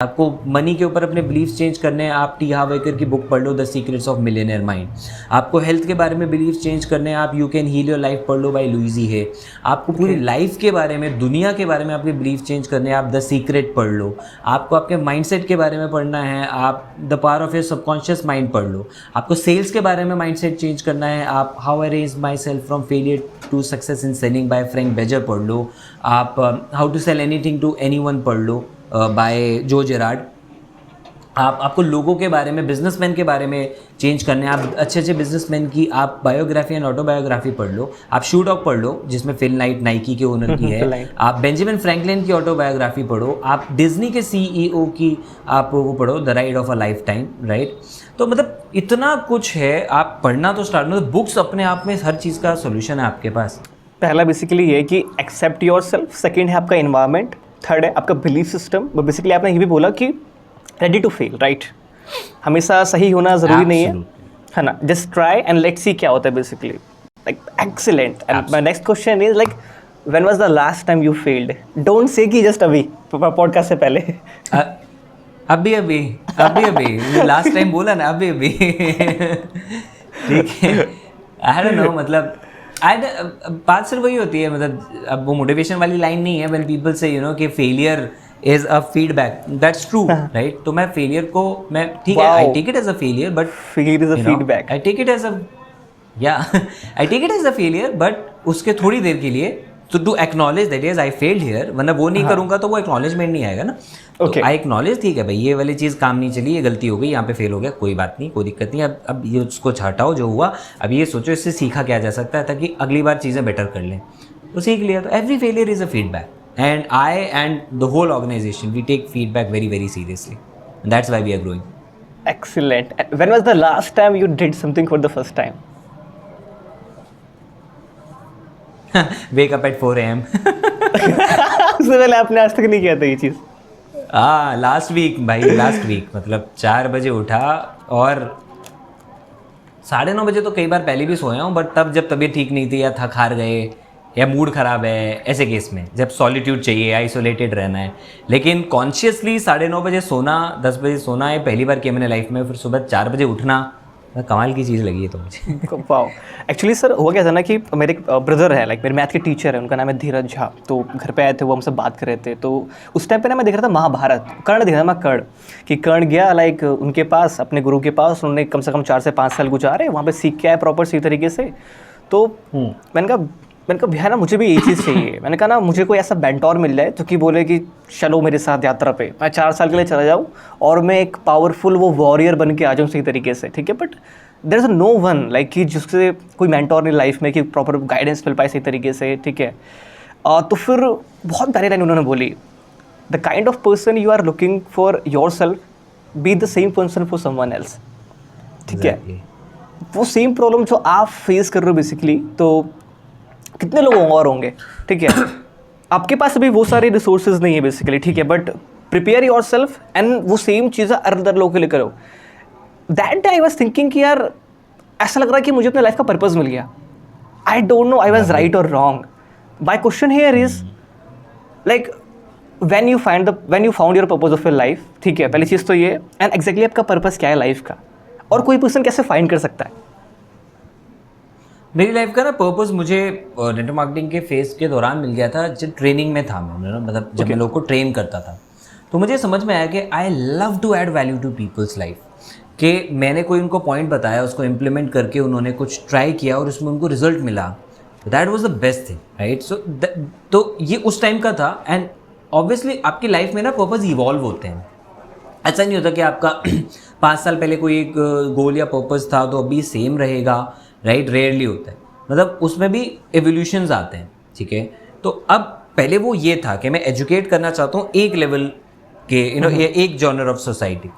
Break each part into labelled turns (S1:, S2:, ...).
S1: आपको मनी के ऊपर अपने बिलीफ चेंज करने हैं, आप टी हार्व एकर की बुक पढ़ लो, the secrets of millionaire mind. आपको हेल्थ के बारे में बिलीफ चेंज करने हैं, आप you can heal your life पढ़ लो बाय लुइस है। आपको पूरी लाइफ के बारे में, दुनिया के बारे में आपके बिलीफ चेंज करने हैं, आप द सीक्रेट पढ़ लो। आपको आपके माइंडसेट के बारे में पढ़ना है, आप the power of your subconscious mind पढ़ लो। आपको सेल्स के बारे में माइंडसेट चेंज करना है, आप how I raise myself from failure to success in selling by Frank Bettger पढ़ लो। आप how to sell anything to anyone पढ़ लो बाय जो जेरार्ड। आपको लोगों के बारे में, बिजनेसमैन के बारे में चेंज करने हैं, आप अच्छे अच्छे बिजनेसमैन की आप बायोग्राफी एंड ऑटोबायोग्राफी पढ़ लो। आप शू डॉग पढ़ लो जिसमें फिल नाइट नाइकी के ओनर की है। आप बेंजामिन फ्रैंकलिन की ऑटोबायोग्राफी पढ़ो। आप डिज्नी के सीईओ की आप वो पढ़ो, the ride of a life time, right. तो मतलब इतना कुछ है, आप पढ़ना तो स्टार्ट, मतलब बुक्स अपने आप में हर चीज़ का सोल्यूशन है आपके पास।
S2: पहला बेसिकली ये कि एक्सेप्ट योर सेल्फ, सेकेंड है आपका इन्वायरमेंट, थर्ड है आपका बिलीफ सिस्टम। बेसिकली आपने ये भी बोला कि रेडी टू फेल, राइट। हमेशा सही होना ज़रूरी नहीं है ना, just try and let's see क्या होता है basically. Like excellent. And my next question is like when was the last time you failed? Don't say कि जस्ट अभी पॉडकास्ट से पहले।
S1: अभी लास्ट टाइम बोला ना, अभी ठीक है। आई डोंट नो, मतलब बात सिर्फ वही होती है, मतलब अब वो मोटिवेशन वाली लाइन नहीं है when people say you know कि failure is a feedback, that's true, right. तो मैं फेलियर को, मैं ठीक है, I take it as a failure, but
S2: failure is a feedback.
S1: I take it as a I take it as a failure, but उसके थोड़ी देर के लिए तो to acknowledge that is I failed here, वरना वो नहीं करूंगा तो वो एक्नॉलेजमेंट नहीं आएगा ना। तो आई एक्नॉलेज, ठीक है भाई ये वाली चीज़ काम नहीं चली, ये गलती हो गई, यहाँ पे फेल हो गया, कोई बात नहीं, कोई दिक्कत नहीं। अब ये उसको हटाओ जो हुआ, अब ये सोचो इससे सीखा क्या जा सकता है ताकि अगली बार चीज़ें बेटर कर लें। तो सीख लिया। तो every failure is a feedback, and I and the whole organization, we take feedback very very seriously, and that's why we are growing.
S2: Excellent. When was the last time you did something for the first time?
S1: Wake up at 4 AM.
S2: उससे पहले आपने आज तक नहीं किया था ये चीज़?
S1: Last week भाई, लास्ट वीक मतलब 4 बजे उठा और 9:30 बजे तो कई बार पहले भी सोया हूँ, बट तब जब तबीयत ठीक नहीं थी या थक हार गए या मूड ख़राब है, ऐसे केस में जब सॉलिट्यूड चाहिए, आइसोलेटेड रहना है। लेकिन कॉन्शियसली 9:30 बजे सोना, 10 बजे सोना, ये पहली बार किया मैंने लाइफ में। फिर सुबह 4 बजे उठना, कमाल की चीज़ लगी है तो मुझे।
S2: वाओ। एक्चुअली सर हुआ क्या था ना कि मेरे एक ब्रदर है, लाइक मेरे मैथ के टीचर है, उनका नाम है धीरज झा। तो घर पे आए थे, वो हमसे बात कर रहे थे। तो उस टाइम पे ना मैं देख रहा था महाभारत, कर्ण देख रहा था मैं, कर्ण कि कर्ण गया लाइक उनके पास, अपने गुरु के पास। उन्होंने कम से कम 4 से 5 साल गुजारे, वहाँ पर सीख के आए प्रॉपर सही तरीके से। तो मैंने कहा भैया ना मुझे भी यही चीज़ चाहिए। मैंने कहा ना मुझे कोई ऐसा बेंटोर मिल जाए जो कि बोले कि चलो मेरे साथ यात्रा पे, मैं 4 साल के लिए चला जाऊँ और मैं एक पावरफुल वो वॉरियर बन के आ जाऊँ सही तरीके से, ठीक है। But there is no one like कि जिससे कोई मेंटोर नहीं लाइफ में कि प्रॉपर गाइडेंस मिल पाए सही तरीके से, ठीक है। तो फिर बहुत प्यारी लाइन उन्होंने बोली, the kind of person you are looking for yourself, be the same person for someone else, ठीक है। वो सेम प्रॉब्लम जो आप फेस कर रहे हो बेसिकली, तो कितने लोग और होंगे, ठीक है। आपके पास अभी वो सारे रिसोर्सेज नहीं है बेसिकली, ठीक है। But prepare your self and वो सेम चीज़ें अदर लोगों के लिए करो। That day I was thinking कि यार ऐसा लग रहा है कि मुझे अपने लाइफ का पर्पस मिल गया। I don't know I was right और wrong. My question here is like when you found your purpose of your life, ठीक है, पहली चीज़ तो ये। एंड एग्जैक्टली आपका पर्पस क्या है लाइफ का, और कोई पर्सन कैसे फाइंड कर सकता है?
S1: मेरी लाइफ का ना पर्पस मुझे नेटवर्क मार्केटिंग के फेज के दौरान मिल गया था, जब ट्रेनिंग में था मैं ना, मतलब जब मैं लोग को ट्रेन करता था। तो मुझे समझ में आया कि I love to add value to people's life, कि मैंने कोई उनको पॉइंट बताया, उसको इम्प्लीमेंट करके उन्होंने कुछ ट्राई किया और उसमें उनको रिजल्ट मिला, that was the best thing, right. So तो ये उस टाइम का था। एंड ऑब्वियसली आपकी लाइफ में ना पर्पस इवॉल्व होते हैं। ऐसा नहीं होता कि आपका 5 साल पहले कोई एक गोल या पर्पस था तो अभी सेम रहेगा, राइट। रेयरली होता है, मतलब उसमें भी एवोल्यूशंस आते हैं, ठीक है। तो अब पहले वो ये था कि मैं एजुकेट करना चाहता हूँ एक लेवल के, यू नो, एक जॉनर ऑफ सोसाइटी।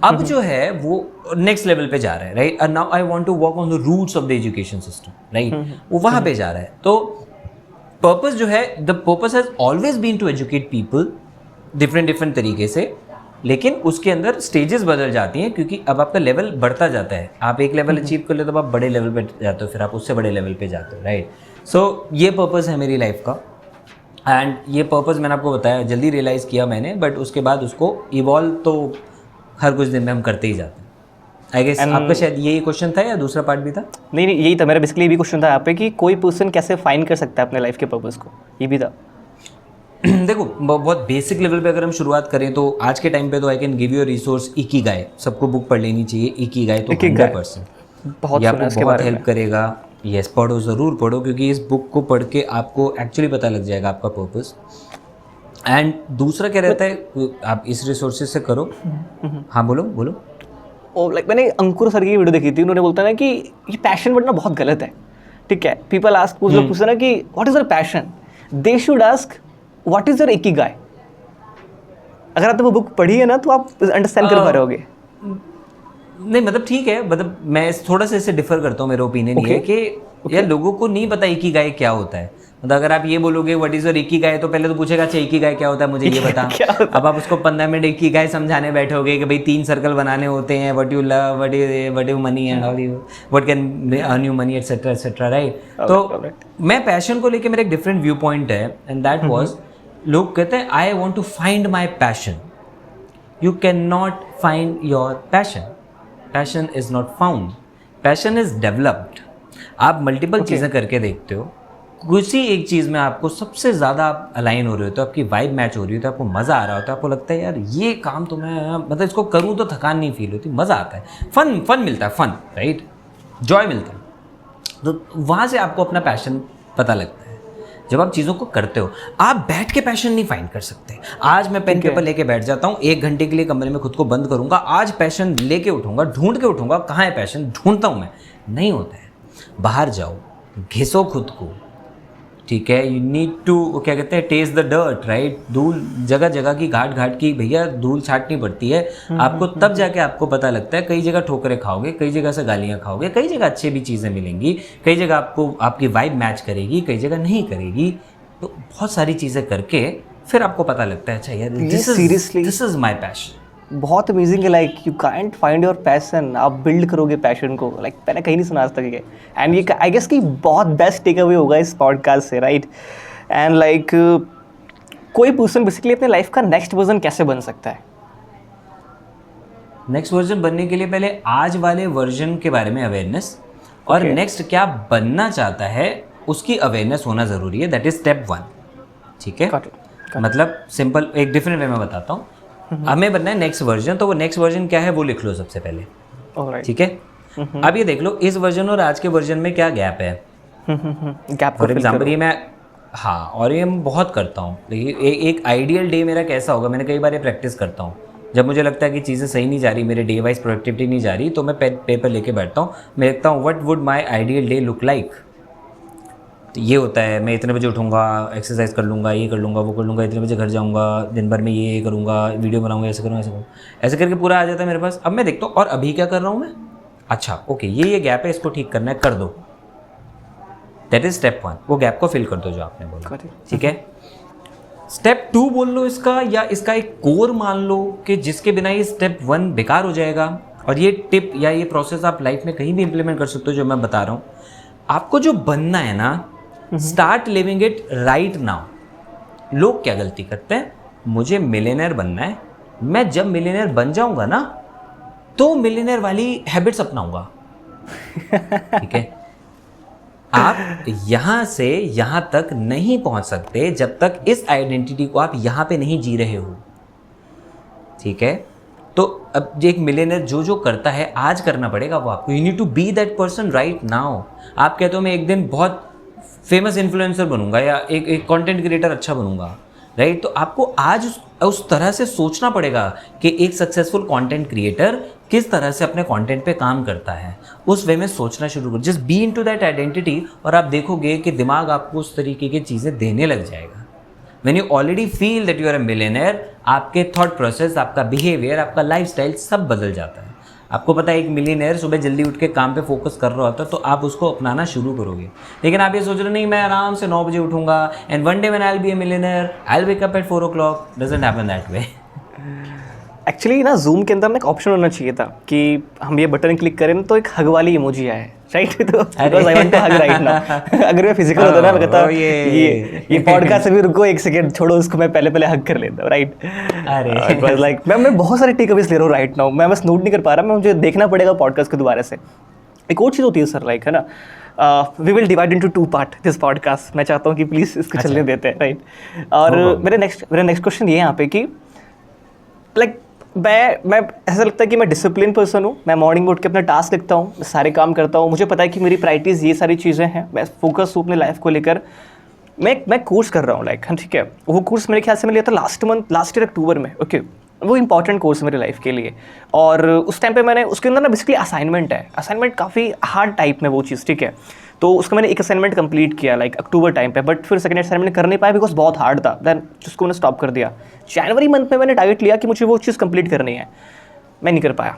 S1: अब जो है वो नेक्स्ट लेवल पे जा रहा है, right. And now I want to work on the roots of the education system, right. वो वहाँ पे जा रहा है। तो पर्पस जो है, the purpose has always been to educate people different तरीके से, लेकिन उसके अंदर स्टेजेस बदल जाती हैं क्योंकि अब आपका लेवल बढ़ता जाता है। आप एक लेवल अचीव कर लेते हो तो आप बड़े लेवल पे जाते हो, फिर आप उससे बड़े लेवल पे जाते हो, राइट। सो ये पर्पस है मेरी लाइफ का। एंड ये पर्पस मैंने आपको बताया, जल्दी रियलाइज़ किया मैंने, बट उसके बाद उसको इवॉल्व तो हर कुछ दिन में हम करते ही जाते हैं। आई गेस आपका शायद यही क्वेश्चन था या दूसरा पार्ट भी था?
S2: नहीं नहीं, यही था मेरा बेसिकली, भी क्वेश्चन था यहाँ पे कि कोई पर्सन कैसे फाइंड कर सकता है अपने लाइफ के पर्पस को, ये भी था।
S1: देखो बहुत बेसिक लेवल पे अगर हम शुरुआत करें तो आज के टाइम पे तो I can give you resource Ikigai, सबको बुक पढ़ लेनी चाहिए इकिगाई, तो 100%
S2: बहुत
S1: ये
S2: सुना
S1: आपको
S2: इसके
S1: बहुत
S2: बारे में।
S1: हेल्प करेगा। यस, पढ़ो, ज़रूर पढ़ो, क्योंकि इस बुक को पढ़ के आपको एक्चुअली पता लग जाएगा आपका पर्पस। एंड दूसरा क्या रहता है, आप इस रिसोर्सेज से करो। हाँ बोलो बोलो।
S2: और लाइक मैंने अंकुर सर की वीडियो देखी थी, उन्होंने बोलता ना कि ये पैशन बढ़ना बहुत गलत है, ठीक है। पीपल आस्क, कुछ लोग पूछते ना कि what is your passion, they should ask what is your Ikigai. अगर आपने वो बुक पढ़ी है ना तो आप अंडरस्टैंड कर पा रहे होगे।
S1: नहीं मतलब ठीक है, मतलब मैं थोड़ा सा इससे डिफर करता हूँ। मेरा ओपिनियन ये है कि यार लोगों को नहीं पता इकिगाई क्या होता है। मतलब अगर आप ये बोलोगे व्हाट इज योर इकिगाई, तो पहले तो पूछेगा अच्छा इकिगाई क्या होता है, मुझे ये बता। अब आप उसको 15 मिनट इकिगाई समझाने बैठोगे कि भाई 3 सर्कल बनाने होते हैं, what you love, what you money and how you what can earn you money etcetera right. तो मैं पैशन को लेके मेरा एक डिफरेंट व्यू पॉइंट है, एंड दैट वाज, लोग कहते हैं I want to find my passion. You can not find your passion, passion is not found, passion is developed. आप मल्टीपल चीज़ें करके देखते हो, किसी एक चीज़ में आपको सबसे ज़्यादा आप अलाइन हो रहे हो, तो आपकी वाइब मैच हो रही है, तो आपको मज़ा आ रहा होता है, आपको लगता है यार ये काम तो मैं मतलब इसको करूँ तो थकान नहीं फील होती, मज़ा आता है, फन मिलता है, फन राइट, जॉय मिलता है। तो वहाँ से आपको अपना पैशन पता लगता है। जब आप चीज़ों को करते हो, आप बैठ के पैशन नहीं फाइंड कर सकते। आज मैं पेन पेपर लेके बैठ जाता हूँ, 1 घंटे के लिए कमरे में खुद को बंद करूँगा, आज पैशन लेके उठूँगा, ढूंढ के उठूँगा, कहाँ है पैशन, ढूंढता हूँ मैं, नहीं होता है। बाहर जाओ, घिसो खुद को, ठीक है। यू नीड टू, क्या कहते हैं, टेस्ट द डर्ट राइट। धूल जगह जगह की, घाट घाट की भैया धूल छाटनी पड़ती है आपको, तब जाके आपको पता लगता है। कई जगह ठोकरें खाओगे, कई जगह से गालियाँ खाओगे, कई जगह अच्छी भी चीज़ें मिलेंगी, कई जगह आपको आपकी वाइब मैच करेगी, कई जगह नहीं करेगी। तो बहुत सारी चीज़ें करके फिर आपको पता लगता है अच्छा यार दिस इज माई पैशन।
S2: बहुत अमेजिंग है, like you can't find your passion, आप बिल्ड करोगे पैशन को, लाइक मैंने कहीं नहीं सुना आज तक ये। एंड ये आई गेस कि बहुत बेस्ट टेक अवे होगा इस पॉडकास्ट से, राइट। एंड लाइक कोई पर्सन बेसिकली अपने लाइफ का नेक्स्ट वर्जन कैसे बन सकता है?
S1: नेक्स्ट वर्जन बनने के लिए पहले आज वाले वर्जन के बारे में अवेयरनेस, और नेक्स्ट क्या बनना चाहता है उसकी अवेयरनेस होना ज़रूरी है। दैट इज स्टेप 1, ठीक है। मतलब सिंपल एक डिफरेंट वे में बताता हूँ। हमें बनना है नेक्स्ट वर्जन, तो वो नेक्स्ट वर्जन क्या है वो लिख लो सबसे पहले, ठीक है। अब ये देख लो इस वर्जन और आज के वर्जन में क्या गैप है।
S2: गैप
S1: फॉर एग्जाम्पल ये मैं, हाँ, और ये मैं बहुत करता हूँ। देखिए एक आइडियल डे मेरा कैसा होगा, मैंने कई बार ये प्रैक्टिस करता हूँ। जब मुझे लगता है कि चीज़ें सही नहीं जा रही, मेरे डे वाइज प्रोडक्टिविटी नहीं जा रही, तो मैं पेपर लेके बैठता हूँ, मैं लिखता हूँ what would my ideal day look like. तो ये होता है मैं इतने बजे उठूँगा, एक्सरसाइज कर लूँगा, ये कर लूँगा, वो कर लूँगा, इतने बजे घर जाऊँगा, दिन भर में ये करूँगा, वीडियो बनाऊँगा, ऐसे करूँगा, ऐसे करूँगा, ऐसे करके पूरा आ जाता है मेरे पास। अब मैं देखता हूँ और अभी क्या कर रहा हूँ मैं, अच्छा ओके ये गैप है, इसको ठीक करना है, कर दो। दैट इज स्टेप 1, वो गैप को फिल कर दो जो आपने बोला, ठीक है। स्टेप 2 बोल लो इसका, या इसका एक कोर मान लो कि जिसके बिना ये स्टेप 1 बेकार हो जाएगा। और ये टिप या ये प्रोसेस आप लाइफ में कहीं भी इंप्लीमेंट कर सकते हो जो मैं बता रहा हूँ। आपको जो बनना है ना, start living it right now. लोग क्या गलती करते हैं, मुझे मिलियनेयर बनना है, मैं जब मिलियनेयर बन जाऊंगा ना तो मिलियनेयर वाली हैबिट्स अपनाऊंगा, ठीक है। आप यहां से यहां तक नहीं पहुंच सकते जब तक इस आइडेंटिटी को आप यहां पे नहीं जी रहे हो, ठीक है। तो अब एक मिलियनेयर जो करता है आज करना पड़ेगा वो आपको। You need to be that person right now. आप कहते हो मैं एक दिन बहुत फेमस इन्फ्लुएंसर बनूंगा या एक कंटेंट क्रिएटर अच्छा बनूंगा, राइट। तो आपको आज उस तरह से सोचना पड़ेगा कि एक सक्सेसफुल कंटेंट क्रिएटर किस तरह से अपने कंटेंट पे काम करता है, उस वे में सोचना शुरू करो। Just be into that identity, और आप देखोगे कि दिमाग आपको उस तरीके की चीज़ें देने लग जाएगा। When you already feel that you are a millionaire, आपके थॉट प्रोसेस, आपका बिहेवियर, आपका लाइफस्टाइल सब बदल जाता है। आपको पता है एक मिलियनेयर सुबह जल्दी उठ के काम पे फोकस कर रहा होता है, तो आप उसको अपनाना शुरू करोगे। लेकिन आप ये सोच रहे नहीं मैं आराम से 9 बजे उठूंगा and one day when I will be a millionaire I will wake up at 4 o'clock, doesn't happen that way.
S2: Actually ना जूम के अंदर ना एक ऑप्शन होना चाहिए था कि हम ये बटन क्लिक करें ना तो एक हग वाली इमोजी आए, राइट? तो because I want to hug right now. अगर मैं फिजिकल होता ना, मैं कहता ये पॉडकास्ट अभी रुको एक सेकंड छोड़ो उसको, मैं पहले हग कर लेता हूँ, राइट?
S1: अरे
S2: इट वाज लाइक मैं बहुत सारे टेक अवेज ले रहा हूँ राइट नाउ, मैं बस नोट नहीं कर पा रहा, मैं मुझे देखना पड़ेगा पॉडकास्ट के दोबारा से। एक और चीज़ होती है सर, लाइक है ना, we will divide into 2 part this podcast. मैं चाहता हूँ कि प्लीज़ इसको चलने देते हैं, राइट? और मेरा नेक्स्ट क्वेश्चन ये यहाँ पे कि लाइक मैं ऐसा लगता है कि मैं डिसिप्लिन पर्सन हूँ, मैं मॉर्निंग में उठ के अपना टास्क लिखता हूँ, सारे काम करता हूँ, मुझे पता है कि मेरी प्रायोरिटीज़ ये सारी चीज़ें हैं, मैं फोकस हूँ अपने लाइफ को लेकर। मैं कोर्स कर रहा हूँ लाइक, हाँ ठीक है, वो कोर्स मेरे ख्याल से मैं लिया था लास्ट ईयर अक्टूबर में, ओके? वो इंपॉर्टेंट कोर्स है मेरी लाइफ के लिए। और उस टाइम पे मैंने उसके अंदर ना बेसिकली असाइनमेंट है, असाइनमेंट काफ़ी हार्ड टाइप में वो चीज़, ठीक है? तो उसका मैंने एक असाइनमेंट कंप्लीट किया लाइक अक्टूबर टाइम पे, बट फिर सेकंड असाइनमेंट कर नहीं पाया बिकॉज बहुत हार्ड था, देन उसको मैंने स्टॉप कर दिया। जनवरी मंथ में मैंने टारगेट लिया कि मुझे वो चीज़ कंप्लीट करनी है, मैं नहीं कर पाया।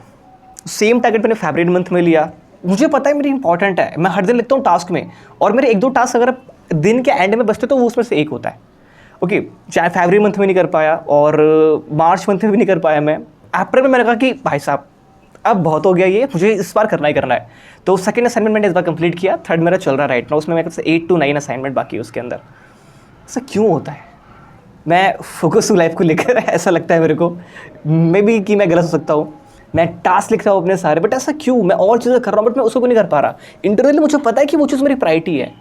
S2: सेम टारगेट मैंने फरवरी मंथ में लिया, मुझे पता है मेरी इंपॉर्टेंट है, मैं हर दिन लिखता हूँ टास्क में, और मेरे 1-2 टास्क अगर दिन के एंड में बचते तो वो उसमें से एक होता है, ओके? चाहे फरवरी मंथ में नहीं कर पाया और मार्च मंथ में भी नहीं कर पाया मैं। अप्रैल में मैंने कहा कि भाई साहब अब बहुत हो गया ये, मुझे इस बार करना ही करना है। तो सेकंड असाइनमेंट मैंने इस बार कंप्लीट किया, थर्ड मेरा चल रहा है राइट नाउ, उसमें मेरे से 8 to 9 असाइनमेंट बाकी है उसके अंदर। ऐसा क्यों होता है? मैं फोकस हूँ लाइफ को लेकर, ऐसा लगता है मेरे को, मे बी कि मैं गलत हो सकता हूँ, मैं टास्क लिख रहा हूँ अपने सारे, बट ऐसा क्यों? मैं और चीज़ें कर रहा हूँ बट मैं उसको क्यों नहीं कर पा रहा? इंटरनली मुझे पता है कि वो चीज़ मेरी प्रायोरिटी है।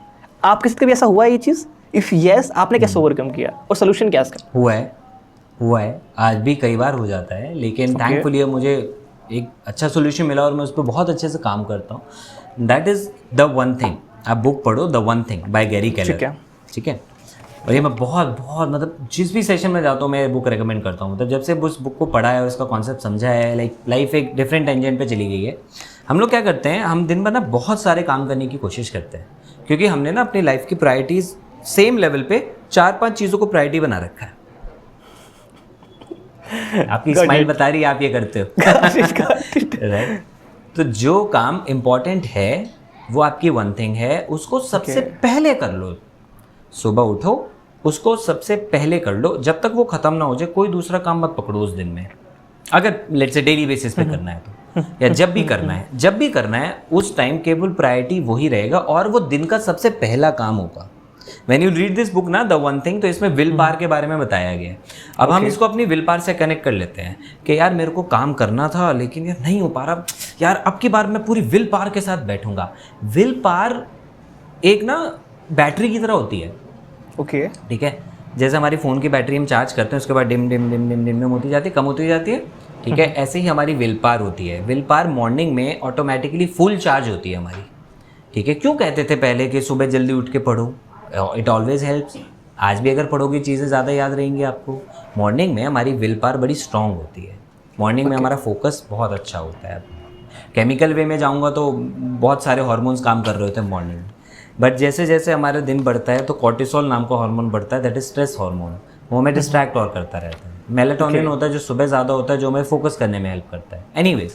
S2: आपके साथ कभी ऐसा हुआ है ये चीज़? इफ़ येस, आपने कैसे ओवरकम किया और सोल्यूशन क्या है इसका?
S1: हुआ है, आज भी कई बार हो जाता है, लेकिन थैंकफुली मुझे एक अच्छा सोल्यूशन मिला और मैं उस पर बहुत अच्छे से काम करता हूँ। That is the one thing. आप बुक पढ़ो, the one thing by Gary Keller, ठीक है? और ये मैं बहुत बहुत मतलब जिस भी सेशन में जाता हूँ मैं बुक रेकमेंड करता हूँ। मतलब जब से उस बुक को पढ़ा है और उसका कॉन्सेप्ट समझा है, लाइक लाइफ एक डिफरेंट टेंजेंट पे चली गई है। हम लोग क्या करते हैं, हम दिन भर ना बहुत सारे काम करने की कोशिश करते हैं, क्योंकि हमने ना अपनी लाइफ की प्रायोरिटीज़ सेम लेवल पे 4-5 चीज़ों को प्रायोरिटी बना रखा है। आपकी स्माइल बता रही है आप ये करते हो, राइट? तो जो काम इम्पोर्टेंट है वो आपकी वन थिंग है, उसको सबसे पहले कर लो। सुबह उठो, उसको सबसे पहले कर लो, जब तक वो खत्म ना हो जाए कोई दूसरा काम मत पकड़ो उस दिन में। अगर लेट्स से डेली बेसिस पे करना है तो, या जब भी करना है उस टाइम केवल प्रायोरिटी वही रहेगा और वो दिन का सबसे पहला काम होगा। When you read this book ना द वन थिंग, तो इसमें विल पावर के बारे में बताया गया है। अब हम इसको अपनी विल पावर से कनेक्ट कर लेते हैं कि यार मेरे को काम करना था लेकिन यार नहीं हो पा रहा, यार अब की बार मैं पूरी विल पावर के साथ बैठूंगा। विल पावर एक ना बैटरी की तरह होती है,
S2: ओके?
S1: ठीक है? जैसे हमारी फ़ोन की बैटरी हम चार्ज करते हैं, उसके बाद dim dim dim dim dim dim होती जाती है, कम होती जाती है, ठीक है? ऐसे ही हमारी विल पावर होती है। विल पावर मॉर्निंग में ऑटोमेटिकली फुल चार्ज होती है हमारी, ठीक है? क्यों कहते थे पहले कि सुबह जल्दी उठ के पढ़ो, इट ऑलवेज हेल्प्स। आज भी अगर पढ़ोगे चीज़ें ज़्यादा याद रहेंगी आपको। मॉर्निंग में हमारी विल पावर बड़ी स्ट्रांग होती है, मॉर्निंग में हमारा फोकस बहुत अच्छा होता है। केमिकल वे में जाऊँगा तो बहुत सारे हार्मोन्स काम कर रहे होते हैं मॉर्निंग में, बट जैसे जैसे हमारा दिन बढ़ता है तो कॉर्टिसोल नाम का हार्मोन बढ़ता है, दैट इज स्ट्रेस हार्मोन, वो हमें डिस्ट्रैक्ट और करता रहता है। मेलाटोनिन होता है जो सुबह ज़्यादा होता है, जो हमें फोकस करने में हेल्प करता है। एनीवेज,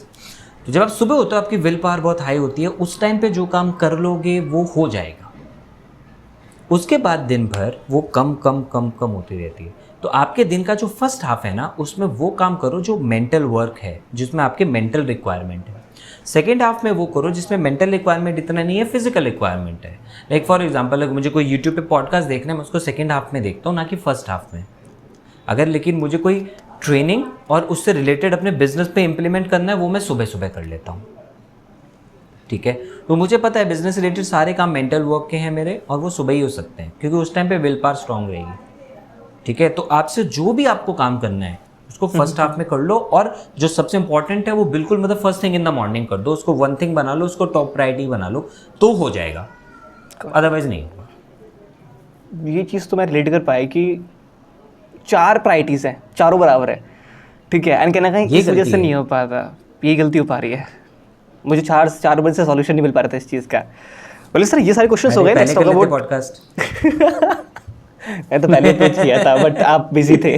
S1: तो जब आप सुबह होते हो आपकी विल पावर बहुत हाई होती है, उस टाइम पे जो काम कर लोगे वो हो जाएगा। उसके बाद दिन भर वो कम कम कम कम होती रहती है। तो आपके दिन का जो फर्स्ट हाफ है ना, उसमें वो काम करो जो मेंटल वर्क है, जिसमें आपके मेंटल रिक्वायरमेंट है। सेकेंड हाफ में वो करो जिसमें मेंटल रिक्वायरमेंट इतना नहीं है, फिजिकल रिक्वायरमेंट है। लाइक फॉर एग्जांपल, अगर मुझे कोई यूट्यूब पे पॉडकास्ट देखना है, मैं उसको सेकेंड हाफ में देखता हूँ, ना कि फर्स्ट हाफ में। अगर लेकिन मुझे कोई ट्रेनिंग और उससे रिलेटेड अपने बिजनेस पे इम्प्लीमेंट करना है, वो मैं सुबह सुबह कर लेता हूँ, ठीक है? तो मुझे पता है बिजनेस रिलेटेड सारे काम मेंटल वर्क के हैं मेरे, और वो सुबह ही हो सकते हैं क्योंकि उस टाइम पे विल पावर स्ट्रांग रहेगी, ठीक है? तो आपसे जो भी आपको काम करना है उसको फर्स्ट हाफ में कर लो, और जो सबसे इंपॉर्टेंट है वो बिल्कुल मतलब first thing in the morning कर दो, उसको वन थिंग बना लो, उसको टॉप प्रायोरिटी बना लो, तो हो जाएगा, अदरवाइज नहीं होगा।
S2: ये चीज़ तो मैं रिलेट कर पाई कि 4 प्रायोरिटीज़ हैं, चारों बराबर है, ठीक है? एंड कहना कहीं इस वजह से नहीं हो पाता, ये गलती हो पा रही है, मुझे 4 बजे से सॉल्यूशन नहीं मिल पा रहा था इस चीज़ का। बोले सर ये सारे क्वेश्चंस हो गए, लेट्स टॉक अबाउट
S1: पॉडकास्ट।
S2: मैं तो पहले अप्रोच किया था बट आप बिजी थे।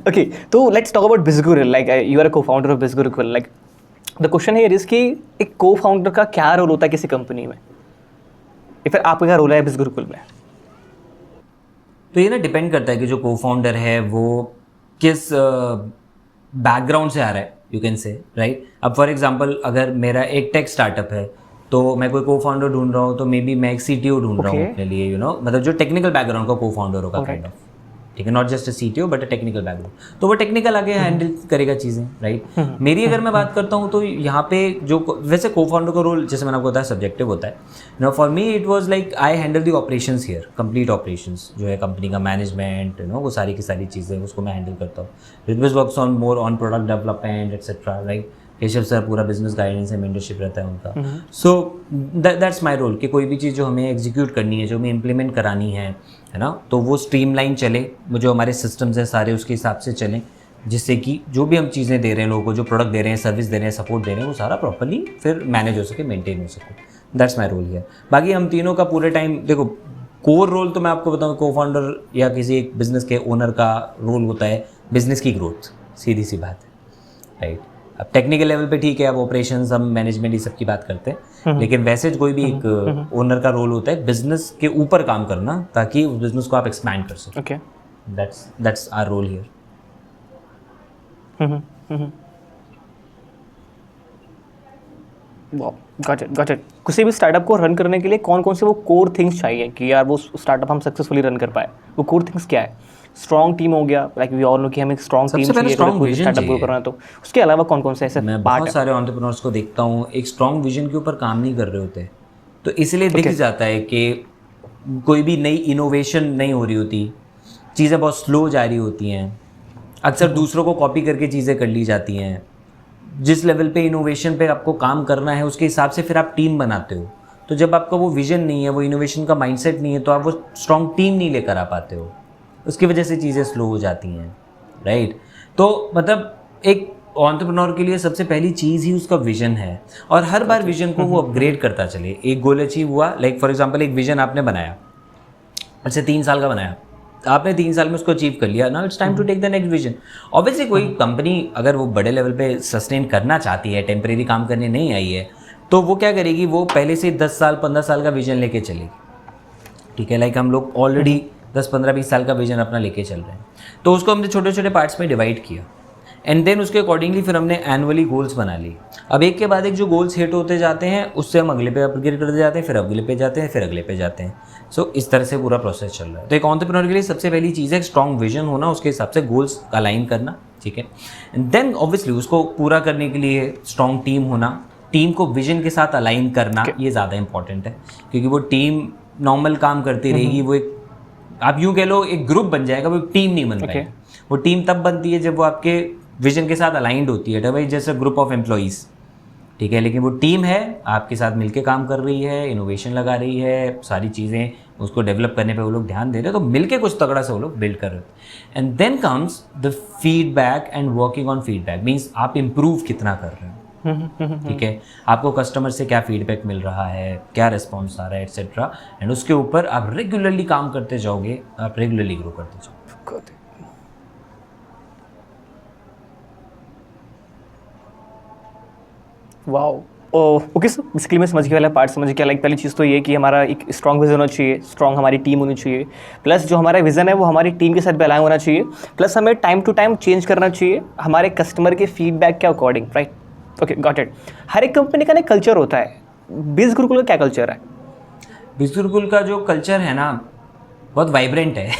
S2: ओके, तो let's talk about BizGurukul, like you are a co-founder of BizGurukul. Like the question here is कि एक को-फाउंडर का क्या रोल होता है किसी कंपनी में, या फिर आपका क्या रोल है बिजगुरुकुल में?
S1: तो ये ना डिपेंड करता है कि जो को फाउंडर है वो किस बैकग्राउंड से आ रहा है, यू कैन से, राइट। अब फॉर एग्जांपल अगर मेरा एक टेक स्टार्टअप है तो मैं कोई को फाउंडर ढूंढ रहा हूँ, तो मे बी मैं एक CTO ढूंढ रहा हूँ
S2: Okay.
S1: अपने लिए, मतलब जो टेक्निकल बैकग्राउंड का को फाउंडर होगा,
S2: Alright.
S1: काइंड ऑफ, ठीक है, not just a CTO but a technical background, तो वो टेक्निकल आगे हैंडल करेगा चीज़ें, राइट। मेरी अगर मैं बात करता हूँ तो यहाँ पे जो वैसे को फाउंडर का रोल, जैसे मैंने आपको बताया, सब्जेक्टिव होता है। For me it was like I handle the operations here, complete operations जो है कंपनी का मैनेजमेंट, वो सारी की सारी चीज़ें उसको मैं हैंडल करता हूँ। Ritvesh works on more on product development etcetera, right. Keshav sir पूरा बिजनेस गाइडेंस है, मेंटरशिप रहता है उनका। सो दैट्स माय रोल कि कोई भी चीज़ जो हमें एग्जीक्यूट करनी है, जो हमें इम्प्लीमेंट करानी है ना, तो वो स्ट्रीमलाइन चले, वो जो हमारे सिस्टम्स हैं सारे उसके हिसाब से चलें, जिससे कि जो भी हम चीज़ें दे रहे हैं लोगों को, जो प्रोडक्ट दे रहे हैं, सर्विस दे रहे हैं, सपोर्ट दे रहे हैं, वो सारा प्रॉपर्ली फिर मैनेज हो सके, मेंटेन हो सके। That's my role here. बाकी हम तीनों का पूरे टाइम, देखो कोर रोल तो मैं आपको बताऊँ, को फाउंडर या किसी एक बिजनेस के ओनर का रोल होता है बिजनेस की ग्रोथ, सीधी सी बात है, राइट। अब टेक्निकल लेवल पे ठीक है, अब ऑपरेशंस हम मैनेजमेंट ये सब की बात करते हैं, लेकिन वैसे कोई भी एक ओनर का रोल होता है बिजनेस के ऊपर काम करना, ताकि उस बिजनेस को आप एक्सपैंड कर सको।
S2: Okay.
S1: That's our role here.
S2: Got it. किसी भी स्टार्टअप को रन करने के लिए कौन कौन से वो कोर थिंग्स चाहिए कि यार वो स्टार्टअप हम सक्सेसफुली रन कर पाए? वो कोर थिंग्स क्या है? स्ट्रॉन्ग टीम हो गया, लाइक वी ऑल नो कि हमें एक स्ट्रॉन्ग टीम
S1: सबसे पहले
S2: चाहिए
S1: strong
S2: अगर कोई
S1: vision
S2: स्टार्टअप को
S1: चाहिए।
S2: करना है तो। उसके अलावा कौन कौन से ऐसे
S1: मैं
S2: पार्ट
S1: बहुत
S2: है?
S1: सारे एंटरप्रेन्योर्स को देखता हूँ एक स्ट्रॉन्ग विजन के ऊपर काम नहीं कर रहे होते, तो इसलिए दिख जाता है कि कोई भी नई इनोवेशन नहीं हो रही होती, चीज़ें बहुत स्लो जा रही होती हैं, अक्सर दूसरों को कॉपी करके चीज़ें कर ली जाती हैं। जिस लेवल पे इनोवेशन पे आपको काम करना है उसके हिसाब से फिर आप टीम बनाते हो, तो जब आपका वो विजन नहीं है, वो इनोवेशन का माइंडसेट नहीं है, तो आप वो स्ट्रॉन्ग टीम नहीं लेकर आ पाते हो, उसकी वजह से चीज़ें स्लो हो जाती हैं, राइट। तो मतलब एक एंटरप्रेन्योर के लिए सबसे पहली चीज़ ही उसका विजन है, और हर बार विजन को वो अपग्रेड करता चले। एक गोल अचीव हुआ, लाइक फॉर एग्जांपल एक विजन आपने बनाया, अच्छा 3 साल का बनाया, आपने 3 साल में उसको अचीव कर लिया, now it's time to take the next vision. Obviously कोई कंपनी अगर वो बड़े लेवल पे सस्टेन करना चाहती है, टेम्परेरी काम करने नहीं आई है, तो वो क्या करेगी, वो पहले से 10 साल 15 साल का विजन लेके चलेगी, ठीक है। लाइक हम लोग ऑलरेडी 10 15 20 साल का विजन अपना लेके चल रहे हैं, तो उसको हमने छोटे छोटे पार्ट्स में डिवाइड किया, एंड देन उसके अकॉर्डिंगली फिर हमने एनुअली गोल्स बना लिए। अब एक के बाद एक जो गोल्स हिट होते जाते हैं, उससे हम अगले पे अपग्रेड करते जाते हैं, फिर अगले पे जाते हैं, फिर अगले पे जाते हैं। सो इस तरह से पूरा प्रोसेस चल रहा है। तो एक एंटरप्रेन्योर के लिए सबसे पहली चीज़ है स्ट्रॉन्ग विजन होना, उसके हिसाब से गोल्स अलाइन करना, ठीक है। एंड देन ऑब्वियसली उसको पूरा करने के लिए स्ट्रॉन्ग टीम होना, टीम को विजन के साथ अलाइन करना, ये ज़्यादा इंपॉर्टेंट है, क्योंकि वो टीम नॉर्मल काम करती रहेगी, वो एक, आप यूँ कह लो एक ग्रुप बन जाएगा, वो टीम नहीं बन पाएगी। वो टीम तब बनती है जब वो आपके विजन के साथ अलाइंड होती है, भाई जैसे ग्रुप ऑफ एम्प्लॉइज़, ठीक है, लेकिन वो टीम है, आपके साथ मिलके काम कर रही है, इनोवेशन लगा रही है, सारी चीज़ें उसको डेवलप करने पे वो लोग ध्यान दे रहे हैं, तो मिलके कुछ तगड़ा से वो लोग बिल्ड कर रहे हैं। And then comes the feedback and working on feedback, means आप इम्प्रूव कितना कर रहे हो, ठीक है, आपको कस्टमर से क्या फीडबैक मिल रहा है, क्या रिस्पॉन्स आ रहा है, एट्सेट्रा, एंड उसके ऊपर आप रेगुलरली काम करते जाओगे, आप रेगुलरली ग्रो करते जाओगे।
S2: वाओ, ओके सर, बेसिकली मैं समझ गया, वाला पार्ट समझ गया। लाइक पहली चीज़ तो ये कि हमारा एक स्ट्रॉन्ग विजन होना चाहिए, स्ट्रॉन्ग हमारी टीम होनी चाहिए, प्लस जो हमारा विजन है वो हमारी टीम के साथ भी अलाइन होना चाहिए, प्लस हमें टाइम टू टाइम चेंज करना चाहिए हमारे कस्टमर के फीडबैक के according, right? Okay, got it. हर एक कंपनी का ना कल्चर होता है, बिज गुरुकुल का क्या कल्चर है?
S1: बिज गुरुकुल का जो कल्चर है ना, बहुत वाइब्रेंट है,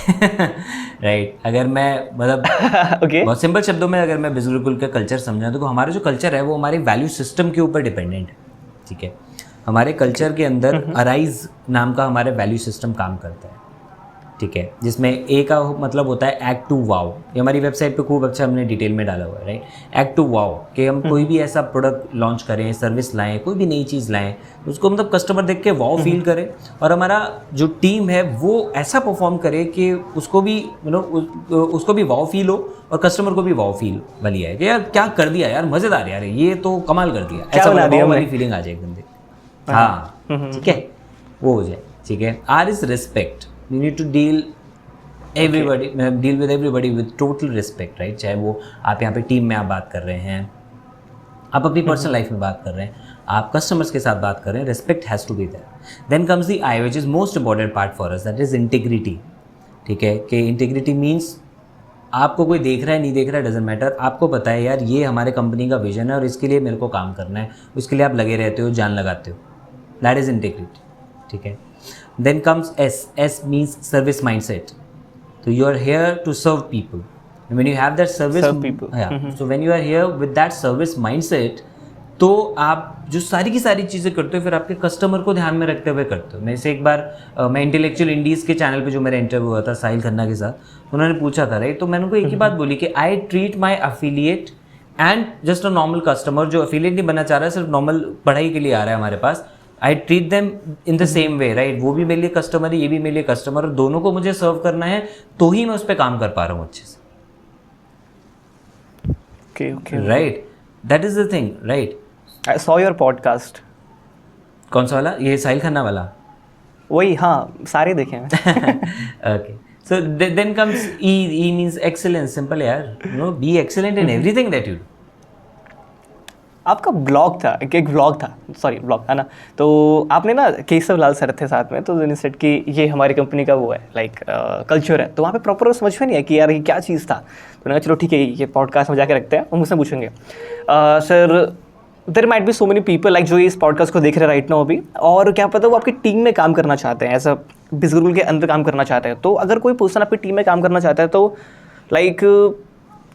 S1: राइट। अगर मैं मतलब
S2: ओके,
S1: बहुत सिंपल शब्दों में अगर मैं बिज गुरुकुल का कल्चर समझाऊं, तो हमारा जो कल्चर है वो हमारे वैल्यू सिस्टम के ऊपर डिपेंडेंट है, ठीक है। हमारे कल्चर के अंदर अराइज नाम का हमारे वैल्यू सिस्टम काम करता है, ठीक है, जिसमें ए का मतलब होता है एक्ट टू वाओ। ये हमारी वेबसाइट पे खूब अच्छा हमने डिटेल में डाला हुआ है, राइट। एक्ट टू वाओ, कि हम कोई भी ऐसा प्रोडक्ट लॉन्च करें, सर्विस लाएं, कोई भी नई चीज़ लाएं, उसको मतलब कस्टमर देख के वाओ फील करे, और हमारा जो टीम है वो ऐसा परफॉर्म करे कि उसको भी उसको भी वाओ फील हो, और कस्टमर को भी वाओ फील वाली है कि यार क्या कर दिया यार, मज़ेदार यार, ये तो कमाल कर दिया, ऐसा वाली फीलिंग आ जाए एक बंदे, हाँ, ठीक है, वो हो जाए, ठीक है। R is respect, you need to deal everybody, deal with everybody with total respect, right? चाहे वो आप यहाँ पे टीम में आप बात कर रहे हैं, आप अपनी पर्सनल लाइफ में बात कर रहे हैं, आप कस्टमर्स के साथ बात कर रहे हैं, respect has to be there. Then comes the I which is most important part for us, that is integrity, ठीक है, कि इंटीग्रिटी मीन्स आपको कोई देख रहा है नहीं देख रहा है डजेंट मैटर, आपको पता है यार ये हमारे कंपनी का विजन है और इसके लिए मेरे को काम करना है, उसके लिए आप लगे रहते हो, जान लगाते हो, दैट इज़ इंटीग्रिटी, ठीक है। Then comes S means service mindset, तो you are here to serve people, when you have that service
S2: Serve people.
S1: yeah so when you are here with that service mindset, तो आप जो सारी की सारी चीज़ें करते हो फिर आपके कस्टमर को ध्यान में रखते हुए करते हो। मैं से एक बार मैं इंटेलेक्चुअल इंडीज़ के चैनल पे जो मेरा इंटरव्यू हुआ था साहिल खन्ना के साथ, उन्होंने पूछा था राइट, तो मैंने उनको एक ही बात बोली कि I treat my affiliate and just a normal customer, जो अफिलिएट नहीं बनना चाह रहा है, सिर्फ नॉर्मल पढ़ाई के लिए आ रहा है हमारे पास, I treat them in the same way, right. वो भी मेरे लिए कस्टमर है, ये भी मेरे लिए कस्टमर है, दोनों को मुझे सर्व करना है, तो ही मैं उस पर काम कर पा रहा हूँ अच्छे से।
S2: Okay.
S1: Right, that is the thing, right?
S2: I saw your podcast.
S1: कौन सा वाला? ये साहिल खन्ना वाला?
S2: वही, हाँ, सारे देखे हैं।
S1: Okay, so then comes E. E means excellence. Simple यार, you know, be excellent in everything that you do.
S2: आपका ब्लॉग था, एक ब्लॉग था, सॉरी ब्लॉग है ना, तो आपने ना केशव लाल सर थे साथ में, तो उन्होंने सेट कि ये हमारी कंपनी का वो है लाइक कल्चर है, तो वहाँ पे प्रॉपर समझ में नहीं है कि यार ये क्या चीज़ था, तो मैंने कहा चलो ठीक है ये पॉडकास्ट में जाके रखते हैं और मुझसे पूछेंगे। Sir there might be so many people like जो इस पॉडकास्ट को देख रहे हैं राइट नाउ अभी, और क्या पता वो आपकी टीम में काम करना चाहते हैं, ऐसा बिजनेस के अंदर काम करना चाहते हैं, तो अगर कोई पर्सन आपकी टीम में काम करना चाहता है तो लाइक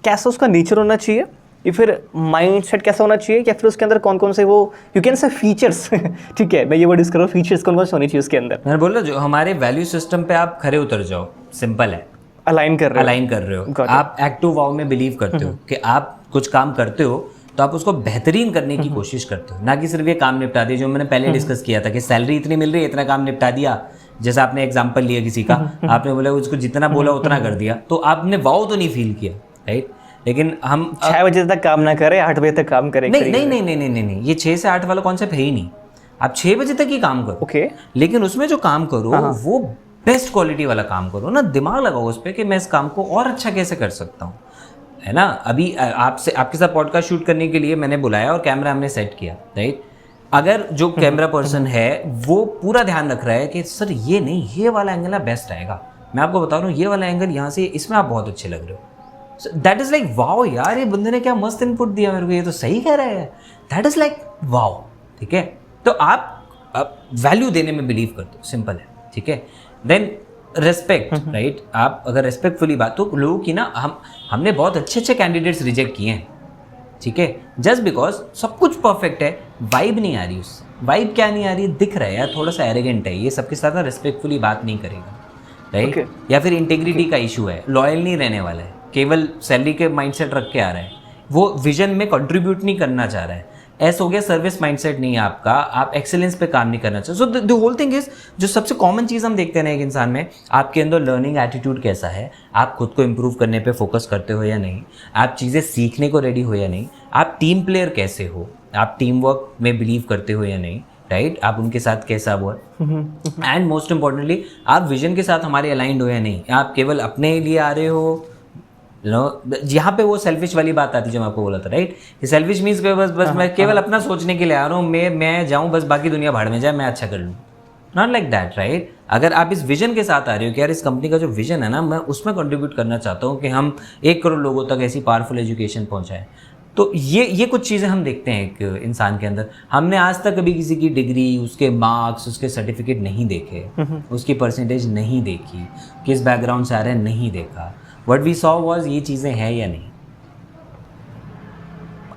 S2: कैसा उसका नेचर होना चाहिए, या फिर माइंडसेट कैसा होना चाहिए, या फिर उसके अंदर कौन कौन से वो यू कैन से फीचर्स ठीक है, मैं ये वर्ड यूज कर रहा हूँ, फीचर्स कौन कौन से होने चाहिए उसके अंदर।
S1: मैंने बोला जो हमारे वैल्यू सिस्टम पे आप खरे उतर जाओ, सिंपल है,
S2: अलाइन कर
S1: रहे हो, आप एक्टिव वाव में बिलीव करते हो कि आप कुछ काम करते हो तो आप उसको बेहतरीन करने की कोशिश करते हो, ना कि सिर्फ ये काम निपटा दिया, जो मैंने पहले डिस्कस किया था कि सैलरी इतनी मिल रही है, इतना काम निपटा दिया, जैसा आपने एग्जांपल लिया किसी का, आपने बोला उसको जितना बोला उतना कर दिया, तो आपने वाव तो नहीं फील किया, राइट। लेकिन हम
S2: 6 बजे तक काम ना करें, 8 बजे तक काम करें।
S1: नहीं, ये 6 से 8 वाला कॉन्सेप्ट है ही नहीं, आप 6 बजे तक ही काम करो,
S2: ओके,
S1: लेकिन उसमें जो काम करो वो बेस्ट क्वालिटी वाला काम करो ना, दिमाग लगाओ उस पर कि मैं इस काम को और अच्छा कैसे कर सकता हूँ, है ना। अभी आपके साथ पॉडकास्ट शूट करने के लिए मैंने बुलाया और कैमरा हमने सेट किया, राइट। अगर जो कैमरा पर्सन है वो पूरा ध्यान रख रहा है कि सर ये नहीं, ये वाला एंगल ना बेस्ट आएगा, मैं आपको बता रहा हूँ ये वाला एंगल यहाँ से, इसमें आप बहुत अच्छे लग रहे हो, दैट इज़ लाइक वाओ यार, ये बंदे ने क्या मस्त इनपुट दिया मेरे को, ये तो सही कह रहा है, दैट इज़ लाइक वाओ, ठीक है। तो आप वैल्यू देने में बिलीव करते हो, सिंपल है, ठीक है। देन रेस्पेक्ट, राइट, आप अगर रेस्पेक्टफुली बात, तो लोगों की ना हमने बहुत अच्छे कैंडिडेट्स रिजेक्ट किए हैं, ठीक है, जस्ट बिकॉज सब कुछ परफेक्ट है, वाइब नहीं आ रही, उस वाइब क्या नहीं आ रही, दिख रहा है यार थोड़ा सा एरोगेंट है, ये सबके साथ ना रेस्पेक्टफुली बात नहीं करेगा, राइट, या फिर इंटेग्रिटी का इशू है, लॉयल नहीं रहने वाला है, केवल सैलरी के माइंडसेट रख के आ रहा है, वो विजन में कंट्रीब्यूट नहीं करना चाह रहा है, ऐसा हो गया सर्विस माइंडसेट नहीं है आपका, आप एक्सेलेंस पे काम नहीं करना चाहते। So the whole thing is, जो सबसे कॉमन चीज़ हम देखते हैं ना एक इंसान में, आपके अंदर लर्निंग एटीट्यूड कैसा है, आप खुद को इम्प्रूव करने पे फोकस करते हो या नहीं, आप चीज़ें सीखने को रेडी हो या नहीं, आप टीम प्लेयर कैसे हो, आप टीम वर्क में बिलीव करते हो या नहीं, राइट, आप उनके साथ कैसा वो, एंड मोस्ट इंपॉर्टेंटली आप विजन के साथ हमारे अलाइंड हो या नहीं, आप केवल अपने लिए आ रहे हो, यहाँ पे वो सेल्फिश वाली बात आती है जो मैं आपको बोला था, राइट, सेल्फिश मीन्स बस मैं केवल अपना सोचने के लिए आ रहा हूँ, मैं जाऊँ बस बाकी दुनिया भाड़ में जाए, मैं अच्छा कर लूँ, नॉट लाइक दैट, राइट। अगर आप इस विजन के साथ आ रहे हो कि यार इस कंपनी का जो विजन है ना, मैं उसमें कंट्रीब्यूट करना चाहता हूँ कि हम 1 करोड़ लोगों तक ऐसी पावरफुल एजुकेशन पहुँचाएं, तो ये कुछ चीज़ें हम देखते हैं एक इंसान के अंदर। हमने आज तक कभी किसी की डिग्री, उसके मार्क्स, उसके सर्टिफिकेट नहीं देखे, उसकी परसेंटेज नहीं देखी, किस बैकग्राउंड से आ रहे हैं नहीं देखा, What we saw was ये चीज़ें हैं या नहीं।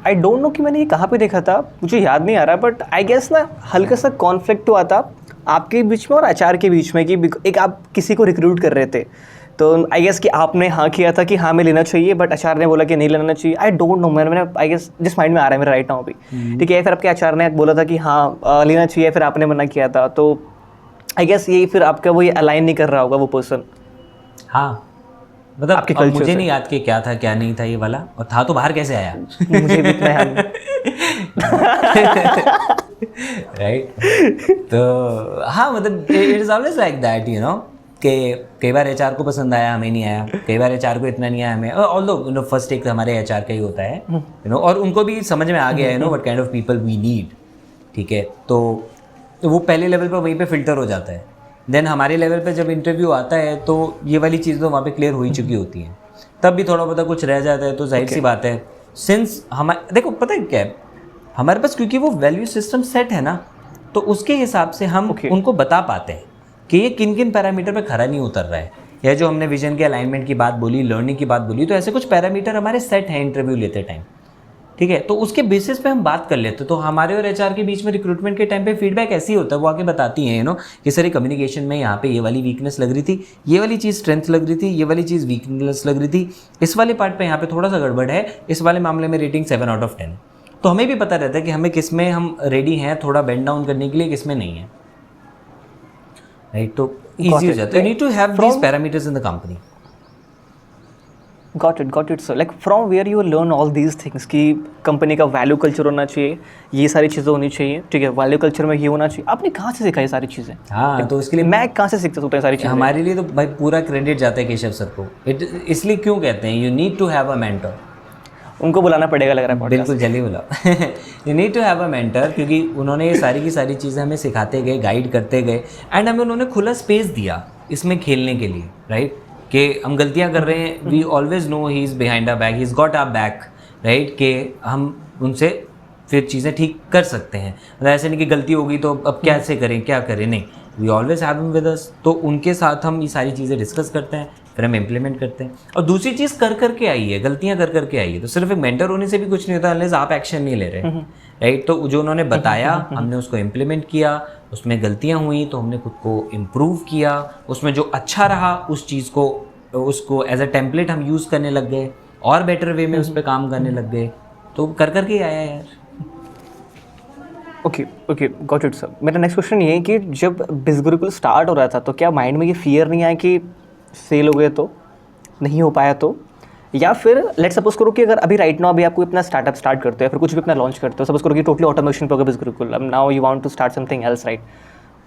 S2: आई डोंट नो कि मैंने ये कहाँ पे देखा था, मुझे याद नहीं आ रहा, बट आई गेस ना हल्का सा कॉन्फ्लिक्ट हुआ था आपके बीच में और एचआर के बीच में, कि एक आप किसी को रिक्रूट कर रहे थे, तो आई गेस कि आपने हाँ किया था कि हाँ मैं लेना चाहिए, बट एचआर ने बोला कि नहीं लेना चाहिए। आई डोंट नो, मैंने आई गेस जिस माइंड में आ रहा है मेरा राइट नाउ अभी, ठीक है। फिर आपके एचआर ने बोला था कि हाँ लेना चाहिए, फिर आपने मना किया था, तो आई गेस यही फिर आपका वो ये अलाइन नहीं कर रहा होगा वो पर्सन।
S1: हाँ मतलब
S2: आपके
S1: अब मुझे नहीं याद कि क्या था क्या नहीं था ये वाला, और था तो बाहर कैसे आया
S2: मुझे भी इतना याद
S1: राइट। तो हाँ मतलब it is always like that, you know, कि कई बार एचआर को पसंद आया, हमें नहीं आया, कई बार एचआर को इतना नहीं आया हमें, ऑल्दो फर्स्ट टेक हमारे एचआर का ही होता है, यू नो, और उनको भी समझ में आ गया है know what kind of people we need, ठीक है। तो वो पहले लेवल पर वहीं पे फिल्टर हो जाता है। देन हमारे लेवल पे जब इंटरव्यू आता है तो ये वाली चीज़ तो वहाँ पे क्लियर हो ही चुकी होती है, तब भी थोड़ा बहुत कुछ रह जाता है तो जाहिर सी बात है, सिंस हमारे देखो पता है क्या है, हमारे पास क्योंकि वो वैल्यू सिस्टम सेट है ना, तो उसके हिसाब से हम उनको बता पाते हैं कि ये किन किन पैरामीटर पे खरा नहीं उतर रहा है, या जो हमने विजन के अलाइनमेंट की बात बोली, लर्निंग की बात बोली, तो ऐसे कुछ पैरामीटर हमारे सेट हैं इंटरव्यू लेते टाइम, ठीक है। तो उसके बेसिस पे हम बात कर लेते, तो हमारे और एचआर के बीच में रिक्रूटमेंट के टाइम पे फीडबैक ऐसी होता है, वो आके बताती हैं कि सर कम्युनिकेशन में यहाँ पे ये वाली वीकनेस लग रही थी, ये वाली चीज़ स्ट्रेंथ लग रही थी, ये वाली चीज़ वीकनेस लग रही थी, इस वाले पार्ट पे यहाँ पे थोड़ा सा गड़बड़ है, इस वाले मामले में रेटिंग 7/10। तो हमें भी पता रहता है कि हमें किस में हम रेडी हैं थोड़ा बेंड डाउन करने के लिए, किस में नहीं है, राइट। तो ईजी हो जाता है। You need to have these parameters in the company.
S2: Got it sir, like from where you learn all these things कि कंपनी का वैल्यू कल्चर होना चाहिए, ये सारी चीज़ें होनी चाहिए, ठीक है, वैल्यू कल्चर में ये होना चाहिए, आपने कहाँ से सीखा ये सारी चीज़ें?
S1: हाँ, तो इसके लिए
S2: मैं कहाँ से सीख सकता हूँ सारी चीज़ें?
S1: हमारे लिए तो भाई पूरा क्रेडिट जाता है केशव सर को। इसलिए क्यों कहते हैं you need to have a mentor,
S2: उनको बुलाना पड़ेगा लग रहा है।
S1: बिल्कुल, जल्दी बुलाओ। You need to have a mentor, क्योंकि उन्होंने ये सारी की सारी चीज़ें हमें सिखाते गए, गाइड करते गए, एंड हमें उन्होंने खुला स्पेस दिया इसमें खेलने के लिए, राइट। कि हम गलतियां कर रहे हैं, we always know he is behind our back, he is got our back, right. कि हम उनसे फिर चीज़ें ठीक कर सकते हैं, मतलब ऐसे नहीं कि गलती होगी तो अब कैसे करें, क्या करें, नहीं, we always have him with us. तो उनके साथ हम ये सारी चीज़ें डिस्कस करते हैं, फिर हम इम्प्लीमेंट करते हैं। और दूसरी चीज़ कर करके आई है, गलतियाँ कर करके आई है, तो सिर्फ एक मेंटर होने से भी कुछ नहीं होता अनलेस आप एक्शन नहीं ले रहे, राइट। तो जो उन्होंने बताया हमने उसको इम्प्लीमेंट किया, उसमें गलतियाँ हुई तो हमने खुद को इम्प्रूव किया, उसमें जो अच्छा रहा उस चीज़ को उसको एज अ टेम्पलेट हम यूज़ करने लग गए, और बेटर वे में उस पर काम करने लग गए, तो कर करके ही आया यार।
S2: Okay got it sir. मेरा नेक्स्ट क्वेश्चन ये है कि जब बिजगुरुकुल स्टार्ट हो रहा था तो क्या माइंड में ये फियर नहीं आया कि फेल हो गए तो, नहीं हो पाया तो, या फिर लेट्स सपोज करो कि अगर अभी राइट नाउ अभी आपको अपना स्टार्टअप स्टार्ट करते हो या फिर कुछ भी अपना लॉन्च करते हो, सपोज करो कि टोटली ऑटोमेशन पे होगा बिजगुरुकुल, अब now you want to start something else, right,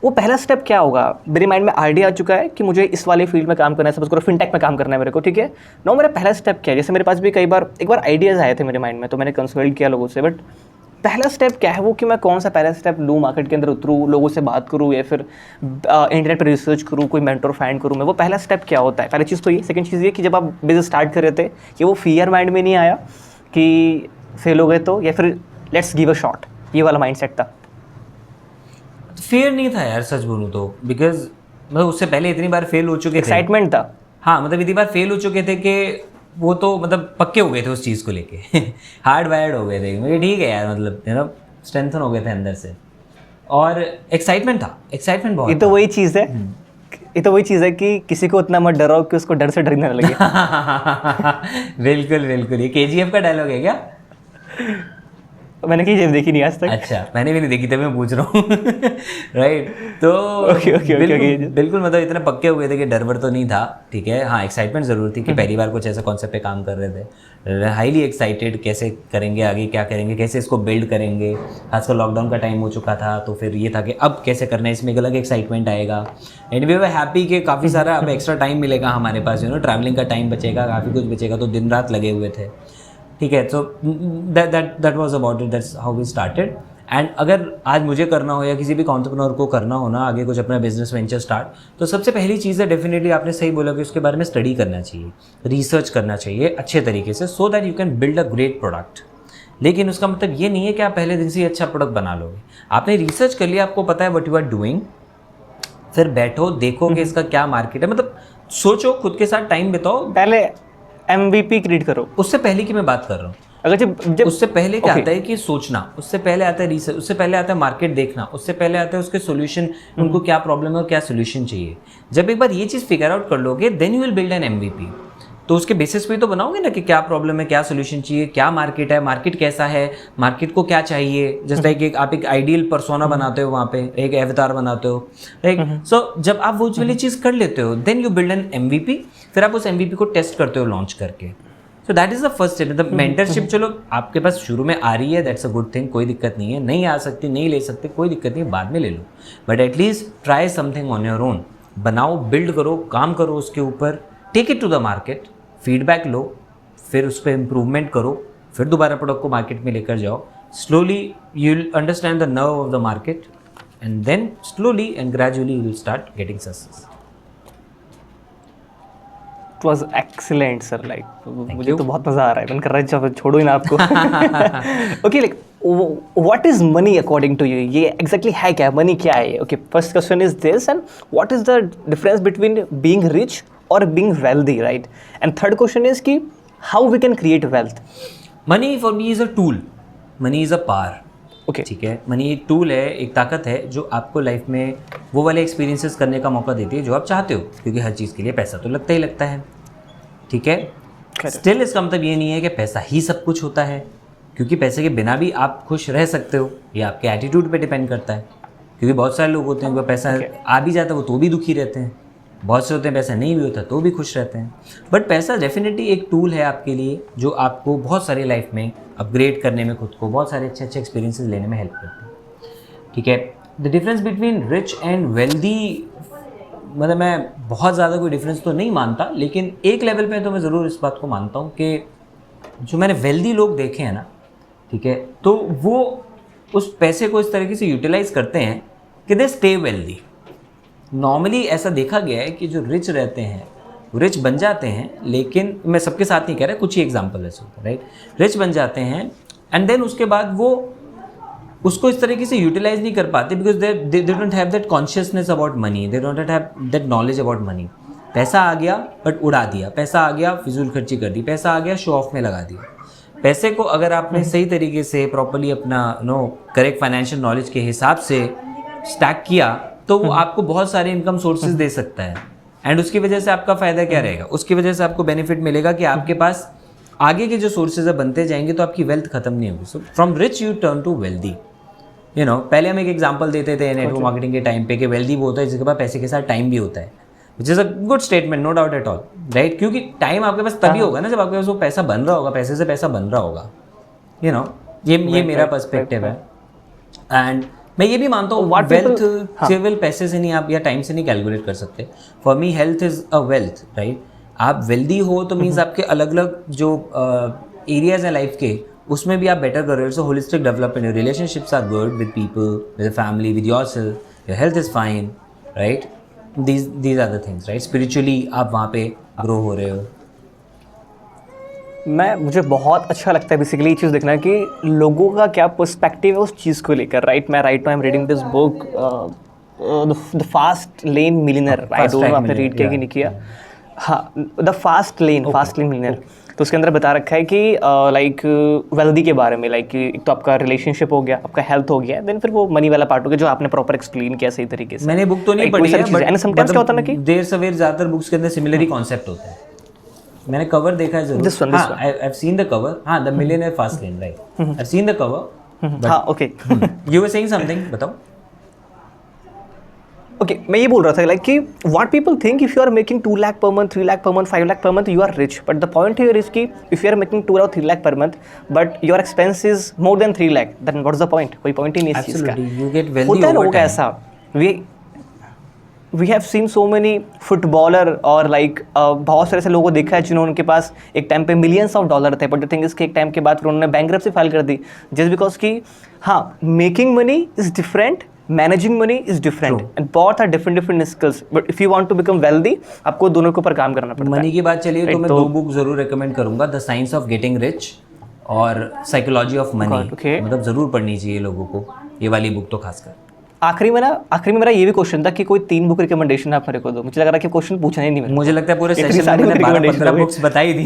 S2: वो पहला स्टेप क्या होगा? मेरे माइंड में आइडिया आ चुका है कि मुझे इस वाले फील्ड में काम करना है, सपोज करो फिनटेक में काम करना है मेरे को, ठीक है, नो मेरा पहला स्टेप क्या है? जैसे मेरे पास भी एक बार आइडियाज़ आए थे मेरे माइंड में, तो मैंने कंसल्ट किया लोगों से, बट पहला स्टेप क्या है वो, कि मैं कौन सा पहला स्टेप लूँ, मार्केट के अंदर उतरूँ, लोगों से बात करूँ, या फिर इंटरनेट पर रिसर्च करूँ, कोई मेंटर फाइंड करूँ मैं, वो पहला स्टेप क्या होता है? पहली चीज़ तो ये। सेकंड चीज़ ये कि जब आप बिजनेस स्टार्ट कर रहे थे कि वो फियर माइंड में नहीं आया कि फेल हो गए तो, या फिर लेट्स गिव अ शॉट, ये वाला माइंडसेट था?
S1: फियर नहीं था यार सच बोलूँ तो, बिकॉज मतलब उससे पहले इतनी बार फेल हो चुके थे,
S2: एक्साइटमेंट था।
S1: हाँ, मतलब इतनी बार फेल हो चुके थे कि वो तो मतलब पक्के हो गए थे उस चीज़ को लेके हार्ड वायर्ड हो गए थे, मुझे ठीक है यार, मतलब स्ट्रेंथन हो गए थे अंदर से, और एक्साइटमेंट था, एक्साइटमेंट बहुत।
S2: ये तो वही चीज़ है, ये तो वही चीज़ है कि किसी को उतना मत डराओ कि उसको डर से डरने लगे।
S1: बिल्कुल बिल्कुल, ये KGF का डायलॉग है क्या?
S2: मैंने KGF देखी नहीं आज तक।
S1: अच्छा, मैंने भी नहीं देखी, तभी मैं पूछ रहा हूँ। राइट, तो बिल्कुल मतलब इतने पक्के हो गए थे कि डर वर तो नहीं था, ठीक है, हाँ एक्साइटमेंट ज़रूर थी कि पहली बार कुछ ऐसा कॉन्सेप्ट पे काम कर रहे थे, हाईली एक्साइटेड, कैसे करेंगे आगे, क्या करेंगे, कैसे इसको बिल्ड करेंगे, खासकर लॉकडाउन का टाइम हो चुका था, तो फिर ये था कि अब कैसे करना है, इसमें एक अलग एक्साइटमेंट आएगा, एंड वी वर हैप्पी कि काफ़ी सारा अब एक्स्ट्रा टाइम मिलेगा हमारे पास, ट्रैवलिंग का टाइम बचेगा, काफ़ी कुछ बचेगा, तो दिन रात लगे हुए थे, ठीक है। So that was about it, that's how we started. And अगर आज मुझे करना हो या किसी भी एंटरप्रेन्योर को करना हो ना आगे कुछ अपना बिजनेस वेंचर स्टार्ट, तो सबसे पहली चीज़ है डेफिनेटली, आपने सही बोला कि उसके बारे में स्टडी करना चाहिए, रिसर्च करना चाहिए अच्छे तरीके से, so that you can build a great product. लेकिन उसका मतलब ये नहीं है कि आप पहले दिन से ही अच्छा प्रोडक्ट बना लोगे। आपने रिसर्च कर लिया, आपको पता है व्हाट यू आर डूइंग, फिर बैठो देखो कि इसका क्या मार्केट है, मतलब सोचो, खुद के साथ टाइम बिताओ,
S2: पहले MVP क्रिएट करो।
S1: उससे पहले की मैं बात कर रहा हूँ।
S2: अगर जब
S1: उससे पहले क्या आता है कि सोचना, उससे पहले आता है रिसर्च, उससे पहले आता है मार्केट देखना, उससे पहले आता है उसके सॉल्यूशन, उनको क्या प्रॉब्लम है और क्या सॉल्यूशन चाहिए। जब एक बार ये चीज़ फिगर आउट कर लोगे, then you will build an MVP। तो उसके बेसिस पे तो बनाओगे ना कि क्या प्रॉब्लम है, क्या सॉल्यूशन चाहिए, क्या मार्केट है, मार्केट कैसा है, मार्केट को क्या चाहिए। जस्ट लाइक आप एक आइडियल पर्सोना बनाते हो, वहाँ पे एक एवतार बनाते हो, राइट। सो जब आप वो वाली चीज़ कर लेते हो, then you build an MVP, फिर आप उस MVP को टेस्ट करते हो लॉन्च करके। So that is the first step. मतलब मेंटरशिप चलो आपके पास शुरू में आ रही है, दैट्स अ गुड थिंग, कोई दिक्कत नहीं है। नहीं आ सकती, नहीं ले सकते, कोई दिक्कत नहीं है, बाद में ले लो, but at least try something on your own. बनाओ, बिल्ड करो, काम करो उसके ऊपर, take it to the market, feedback लो, फिर उस पर इम्प्रूवमेंट करो, फिर दोबारा प्रोडक्ट को मार्केट में लेकर जाओ। Slowly you will understand the nerve of the market, and then slowly and gradually you will start getting success.
S2: That was excellent, sir. Like मुझे तो बहुत मजा आ रहा है, मन कर रहा है जब छोड़ो ही ना आपको. Okay, like what is money according to you? ये exactly है क्या? Money क्या है? Okay, first question is this, and what is the difference between being rich or being wealthy, right? And third question is कि how we can create wealth?
S1: Money for me is a tool, money is a power.
S2: Okay.
S1: ठीक है, money एक tool है, एक ताकत है जो आपको लाइफ में वो वाले एक्सपीरियंसेस करने का मौका देती है जो आप चाहते हो, क्योंकि हर चीज़ के लिए पैसा तो लगता ही लगता है. ठीक है, स्टिल इसका मतलब ये नहीं है कि पैसा ही सब कुछ होता है, क्योंकि पैसे के बिना भी आप खुश रह सकते हो. ये आपके एटीट्यूड पे डिपेंड करता है, क्योंकि बहुत सारे लोग होते हैं वो पैसा आ भी जाता है वो तो भी दुखी रहते हैं, बहुत से होते हैं पैसा नहीं भी होता तो भी खुश रहते हैं. बट पैसा डेफिनेटली एक टूल है आपके लिए जो आपको बहुत सारी लाइफ में अपग्रेड करने में, खुद को बहुत सारे अच्छे अच्छे एक्सपीरियंसेस लेने में हेल्प करते हैं. ठीक है, the difference between rich and wealthy, मतलब मैं बहुत ज़्यादा कोई डिफरेंस तो नहीं मानता, लेकिन एक लेवल पे तो मैं ज़रूर इस बात को मानता हूँ कि जो मैंने वेल्दी लोग देखे हैं ना, ठीक है, तो वो उस पैसे को इस तरीके से यूटिलाइज़ करते हैं कि दे स्टे वेल्दी. नॉर्मली ऐसा देखा गया है कि जो रिच रहते हैं वो रिच बन जाते हैं, लेकिन मैं सबके साथ नहीं कह रहा, कुछ ही एग्जांपल ऐसे होता है, राइट. रिच बन जाते हैं एंड देन उसके बाद वो उसको इस तरीके से यूटिलाइज नहीं कर पाते, because they don't have that consciousness about money, they don't have that knowledge about money. पैसा आ गया बट उड़ा दिया, पैसा आ गया फिजूल खर्ची कर दी, पैसा आ गया शो ऑफ में लगा दिया. पैसे को अगर आपने सही तरीके से प्रॉपरली अपना करेक्ट फाइनेंशियल नॉलेज के हिसाब से स्टैक किया तो वो आपको बहुत सारे इनकम सोर्सेज दे सकता है. एंड उसकी वजह से आपका फ़ायदा क्या रहेगा, उसकी वजह से आपको बेनिफिट मिलेगा कि आपके पास आगे के जो सोर्सेज है बनते जाएंगे तो आपकी वेल्थ खत्म नहीं होगी. So from rich you turn to wealthy. पहले हम एक एग्जांपल देते थे नेटवर्क मार्केटिंग के टाइम पे कि वेल्दी वो होता है जिसके पास पैसे के साथ टाइम भी होता है, which is a good statement, no doubt at all, right. क्योंकि टाइम आपके पास तभी होगा ना जब आपके पास वो पैसा बन रहा होगा, पैसे से पैसा बन रहा होगा. ये मेरा पर्सपेक्टिव है. एंड मैं ये भी मानता हूँ वेल्थ केवल पैसे से नहीं आप या टाइम से नहीं कैलकुलेट कर सकते. For me health is a wealth, right. आप वेल्दी हो तो मीन्स आपके अलग अलग जो एरियाज हैं लाइफ के उसमें भी आप बेटर कर रहे हो. So holistic development, your relationships are good with people, with family, with yourself, your health is fine, right. These are the things, right. Spiritually आप वहाँ पे ग्रो हो रहे हो.
S2: मुझे बहुत अच्छा लगता है बेसिकली ये चीज़ देखना कि लोगों का क्या पर्सपेक्टिव है उस चीज़ को लेकर, राइट. मैं right now I am reading this book the fast lane millionaire, I don't no आपने रीड किया कि नहीं किया. हाँ, द फास्ट लेन मिलियनर. तो उसके अंदर बता रखा है कि लाइक वेल्दी के बारे में, लाइक एक तो आपका रिलेशनशिप हो गया, आपका हेल्थ हो गया, देन फिर वो मनी वाला पार्ट हो गया जो आपने प्रॉपर एक्सप्लेन किया सही तरीके से.
S1: मैंने बुक तो नहीं पढ़ी है, बट
S2: समटाइम्स क्या होता है ना कि
S1: देर सवेर ज़्यादातर बुक्स के अंदर सिमिलर ही कॉन्सेप्ट होता है. मैंने कवर देखा है जरूर. हाँ, I have seen the cover. हाँ, the millionaire fast lane, right. I have seen the cover.
S2: हाँ, okay.
S1: You were saying something, बताओ.
S2: ओके, मैं ये बोल रहा था लाइक कि what people think if you are making 2 lakh पर मंथ, 3 लाख पर मंथ, 5 लाख पर month, you are rich. But the point here is कि इफ यू आर मेकिंग 2 और 3 लाख पर month but your expense is more than 3 lakh, then what is the point. कोई point ही नहीं इस चीज़ का.
S1: यू गेट वेल्दी
S2: होता है
S1: ओवर
S2: लोग ऐसा. We have seen so many footballer और लाइक बहुत सारे ऐसे लोगों को देखा है जिन्होंने उनके पास एक टाइम पे मिलियंस ऑफ डॉलर थे, बट द थिंग इज कि एक टाइम के बाद फिर उन्होंने बैंकरप्सी फाइल कर दी जस्ट बिकॉज कि हाँ, making money is different, managing money is different and बहुत are different skills. But if you want to become wealthy आपको दोनों के ऊपर काम करना पड़ता है.
S1: मनी की बात चलिए तो मैं 2 बुक जरूर रिकमेंड करूंगा, the science of getting rich और साइकोलॉजी ऑफ मनी. मतलब जरूर पढ़नी चाहिए लोगों को ये वाली बुक तो खासकर.
S2: आखिरी में मेरा ये भी क्वेश्चन था कि कोई 3 बुक रिकमेंडेशन आप मेरे को दो. मुझे लग रहा है कि क्वेश्चन पूछना ही नहीं मेरे.
S1: मुझे लगता है पूरे सेशन में मैंने 12-15 बुक्स बताई दी.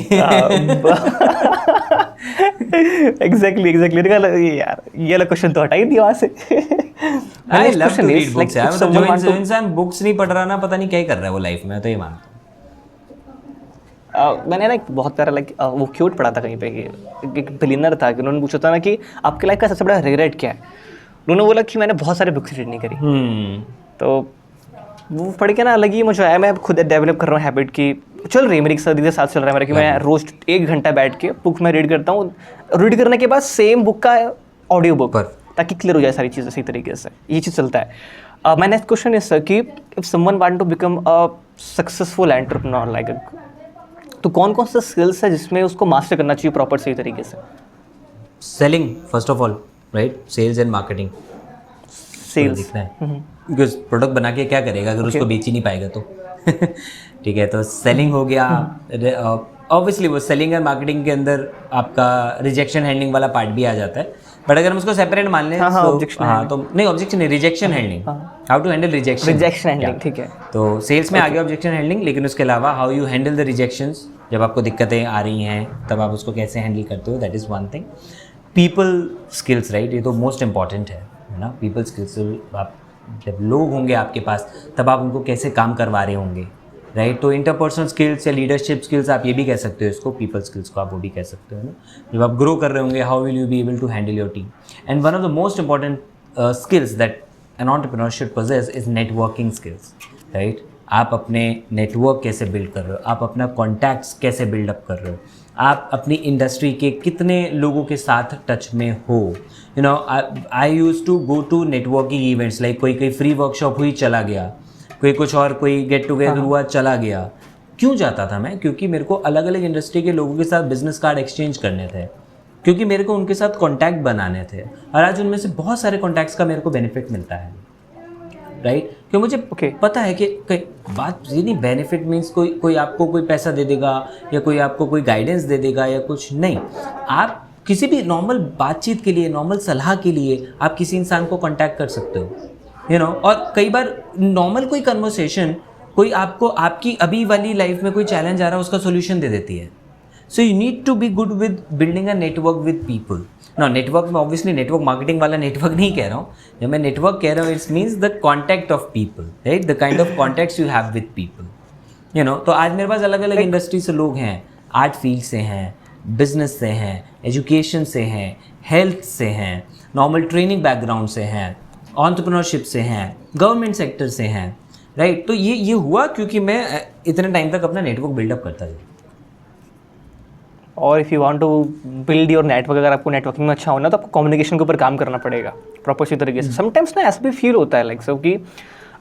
S2: एग्जैक्टली यार ये वाला क्वेश्चन तो हटा ही दिया वहाँ से.
S1: I love to read books यार. मतलब जो इंसान बुक्स नहीं पढ़ रहा ना, पता नहीं क्या ही कर रहा है वो लाइफ में, तो ये मानता हूँ.
S2: मैंने ना एक बहुत प्यारा लाइक वो क्यूट पढ़ा था कहीं पे कि एक बिलियनर था कि उन्होंने पूछा था ना कि आपके लाइफ का सबसे बड़ा रिग्रेट क्या है. उन्होंने बोला कि मैंने बहुत सारे बुक्स रीड नहीं करी. तो वो पढ़ के ना अलग ही मुझे आया. मैं खुद डेवलप कर रहा हूँ हैबिट की, चल रही है मेरी सर्दी के साथ चल रहा है मेरा कि मैं रोज 1 घंटा बैठ के बुक में रीड करता हूँ. रीड करने के बाद सेम बुक का ऑडियो बुक पर, ताकि क्लियर हो जाए सारी चीज़ें सही तरीके से. ये चीज़ चलता है. My next question is sir कि if someone want to become a successful entrepreneur like, तो कौन कौन सा स्किल्स है जिसमें उसको मास्टर करना चाहिए प्रॉपर सही तरीके से.
S1: Selling first of all, right. Sales and marketing.
S2: Sales
S1: दिखना है बिकॉज प्रोडक्ट बना के क्या करेगा अगर उसको बेच ही नहीं पाएगा तो. ठीक है, तो सेलिंग हो गया, ऑब्वियसली वो सेलिंग और मार्केटिंग के अंदर आपका रिजेक्शन हैंडलिंग वाला पार्ट भी आ जाता है, बट अगर हम उसको सेपरेट मान लें तो नहीं ऑब्जेक्शन नहीं, rejection handling, how to handle rejection
S2: handling, ठीक है।
S1: तो सेल्स में आ गया ऑब्जेक्शन हैंडलिंग, लेकिन उसके अलावा how you handle the rejections, जब आपको दिक्कतें आ रही हैं तब आप उसको कैसे हैंडल करते हो, that is one thing. People skills, right, ये तो मोस्ट इंपॉर्टेंट है ना। पीपल स्किल्स, आप जब लोग होंगे आपके पास तब आप उनको कैसे काम करवा रहे होंगे, राइट। तो इंटरपर्सनल स्किल्स या लीडरशिप स्किल्स आप ये भी कह सकते हो इसको, पीपल स्किल्स को आप वो भी कह सकते हो ना। जब आप ग्रो कर रहे होंगे, how will you be able to handle your team. And one of the most important skills that an entrepreneur should possess is networking skills, right. आप अपने नेटवर्क कैसे बिल्ड कर रहे हो, आप अपना कॉन्टैक्ट्स कैसे बिल्डअप कर रहे हो, आप अपनी इंडस्ट्री के कितने लोगों के साथ टच में हो। You know, I use to go to networking events, like कोई फ्री वर्कशॉप हुई चला गया, कोई कुछ और कोई गेट टुगेदर हुआ चला गया। क्यों जाता था मैं? क्योंकि मेरे को अलग अलग इंडस्ट्री के लोगों के साथ बिजनेस कार्ड एक्सचेंज करने थे, क्योंकि मेरे को उनके साथ कॉन्टैक्ट बनाने थे, और आज उनमें से बहुत सारे कॉन्टैक्ट्स का मेरे को बेनिफिट मिलता है, राइट। क्यों मुझे पता है कि बात ये नहीं बेनिफिट मीन्स कोई आपको कोई पैसा दे देगा या कोई आपको कोई गाइडेंस दे देगा या कुछ नहीं। आप किसी भी नॉर्मल बातचीत के लिए, नॉर्मल सलाह के लिए आप किसी इंसान को कॉन्टैक्ट कर सकते हो, यू नो। और कई बार नॉर्मल कोई कन्वर्सेशन कोई आपको आपकी अभी वाली लाइफ में कोई चैलेंज आ रहा है उसका सोल्यूशन दे देती है। So you need to be good with building a network with people. ना नेटवर्क में ऑब्वियसली नेटवर्क मार्केटिंग वाला नेटवर्क नहीं कह रहा हूँ, जब मैं नेटवर्क कह रहा हूँ it's means the contact of people, right, the kind of contacts you have with people, you know. तो आज मेरे पास अलग अलग इंडस्ट्री से लोग हैं, आर्ट फील्ड से हैं, बिजनेस से हैं, एजुकेशन से हैं, हेल्थ से हैं, नॉर्मल ट्रेनिंग बैकग्राउंड से हैं, एंटरप्रेन्योरशिप से हैं, गवर्नमेंट सेक्टर से हैं, राइट। तो ये हुआ क्योंकि मैं इतने टाइम तक अपना नेटवर्क बिल्डअप करता गया।
S2: और if you want to build your network, अगर आपको नेटवर्किंग में अच्छा होना तो आपको कम्युनिकेशन के ऊपर काम करना पड़ेगा प्रॉपर सी तरीके से। समटाइम्स ना ऐसा भी फील होता है लाइक सो कि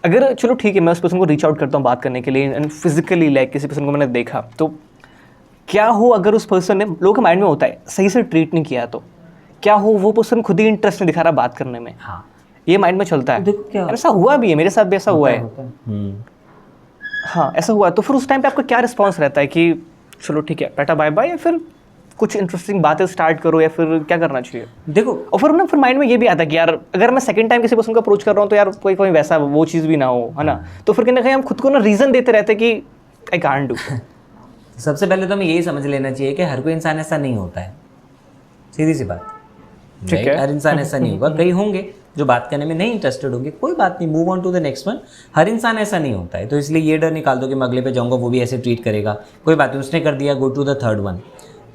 S2: अगर चलो ठीक है मैं उस पर्सन को रीच आउट करता हूँ बात करने के लिए एंड फिजिकली लाइक किसी पर्सन को मैंने देखा, तो क्या हो अगर उस पर्सन ने, लोगों के माइंड में होता है सही से ट्रीट नहीं किया, तो क्या हो वो पर्सन खुद ही इंटरेस्ट नहीं दिखा रहा बात करने में।
S1: हाँ,
S2: ये माइंड में चलता है।
S1: देखो क्या
S2: ऐसा हुआ भी है, मेरे साथ भी ऐसा हुआ है। हाँ ऐसा हुआ। तो फिर उस टाइम पे आपका क्या रिस्पॉन्स रहता है कि चलो ठीक है टाटा बाय बाय, या फिर कुछ इंटरेस्टिंग बातें स्टार्ट करो, या फिर क्या करना चाहिए?
S1: देखो,
S2: और फिर माइंड में ये भी आता है कि यार अगर मैं सेकंड टाइम किसी पर्सन को अप्रोच कर रहा हूँ तो यार कोई वैसा वो चीज़ भी ना हो, है ना। तो फिर कहीं ना कहीं हम खुद को ना रीज़न देते रहते कि आई कांट डू।
S1: सबसे पहले तो हमें यही समझ लेना चाहिए कि हर कोई इंसान ऐसा नहीं होता है, सीधी सी बात,
S2: ठीक है।
S1: हर इंसान ऐसा नहीं होगा। कई होंगे जो बात करने में नहीं इंटरेस्टेड होंगे, कोई बात नहीं, move on to the next one. हर इंसान ऐसा नहीं होता है, तो इसलिए ये डर निकाल दो कि मैं अगले पे जाऊँगा वो भी ऐसे ट्रीट करेगा, कोई बात नहीं, उसने कर दिया, go to the third one,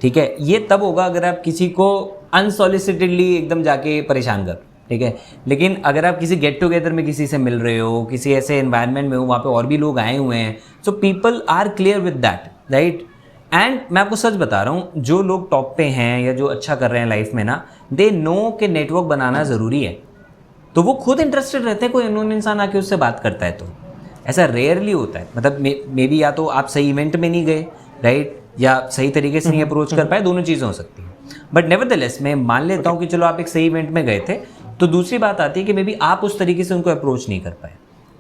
S1: ठीक है। ये तब होगा अगर आप किसी को अनसॉलिसिटेडली एकदम जाके परेशान कर, ठीक है। लेकिन अगर आप किसी गेट टुगेदर में किसी से मिल रहे हो, किसी ऐसे एनवायरनमेंट में हो वहाँ पे और भी लोग आए हुए हैं, so people are clear with that, right. And मैं आपको सच बता रहा हूँ, जो लोग टॉप पे हैं या जो अच्छा कर रहे हैं लाइफ में ना, दे नो कि नेटवर्क बनाना ज़रूरी है, तो वो खुद इंटरेस्टेड रहते हैं। कोई अननोन इंसान आके उससे बात करता है तो ऐसा रेयरली होता है, मतलब मे बी या तो आप सही इवेंट में नहीं गए, राइट, या सही तरीके से नहीं अप्रोच कर पाए, दोनों चीज़ें हो सकती हैं। बट नेवरदलेस मैं मान लेता हूँ कि चलो आप एक सही इवेंट में गए थे, तो दूसरी बात आती है कि मे बी आप उस तरीके से उनको अप्रोच नहीं कर पाए,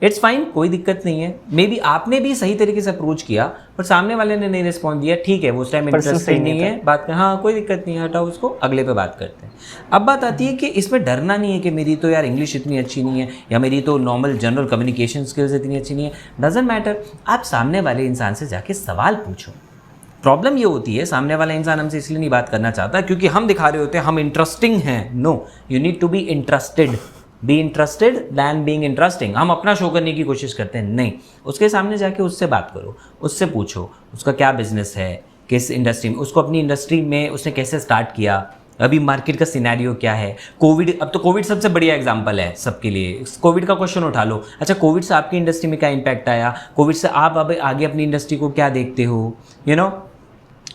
S1: इट्स फाइन, कोई दिक्कत नहीं है। मे बी आपने भी सही तरीके से अप्रोच किया पर सामने वाले ने नहीं रिस्पॉन्ड दिया, ठीक है, वो उस टाइम इंटरेस्टेड नहीं है बात कर, हाँ कोई दिक्कत नहीं है, हटाओ उसको, अगले पे बात करते हैं। अब बात आती है कि इसमें डरना नहीं है कि मेरी तो यार इंग्लिश इतनी अच्छी नहीं है, या मेरी तो नॉर्मल जनरल कम्युनिकेशन स्किल्स इतनी अच्छी नहीं है, डजंट मैटर। आप सामने वाले इंसान से जाके सवाल पूछो। प्रॉब्लम ये होती है, सामने वाला इंसान हमसे इसलिए नहीं बात करना चाहता क्योंकि हम दिखा रहे होते हैं हम इंटरेस्टिंग हैं। No, you need to be interested, be interested than being interesting. हम अपना शो करने की कोशिश करते हैं, नहीं, उसके सामने जाके उससे बात करो, उससे पूछो उसका क्या बिजनेस है, किस इंडस्ट्री में, उसको अपनी इंडस्ट्री में उसने कैसे स्टार्ट किया, अभी मार्केट का सिनेरियो क्या है। कोविड, अब तो कोविड सबसे बढ़िया एग्जांपल है सबके लिए। कोविड का क्वेश्चन उठा लो, अच्छा कोविड से आपकी इंडस्ट्री में क्या इम्पैक्ट आया, कोविड से आप अब आगे अपनी इंडस्ट्री को क्या देखते हो, यू नो,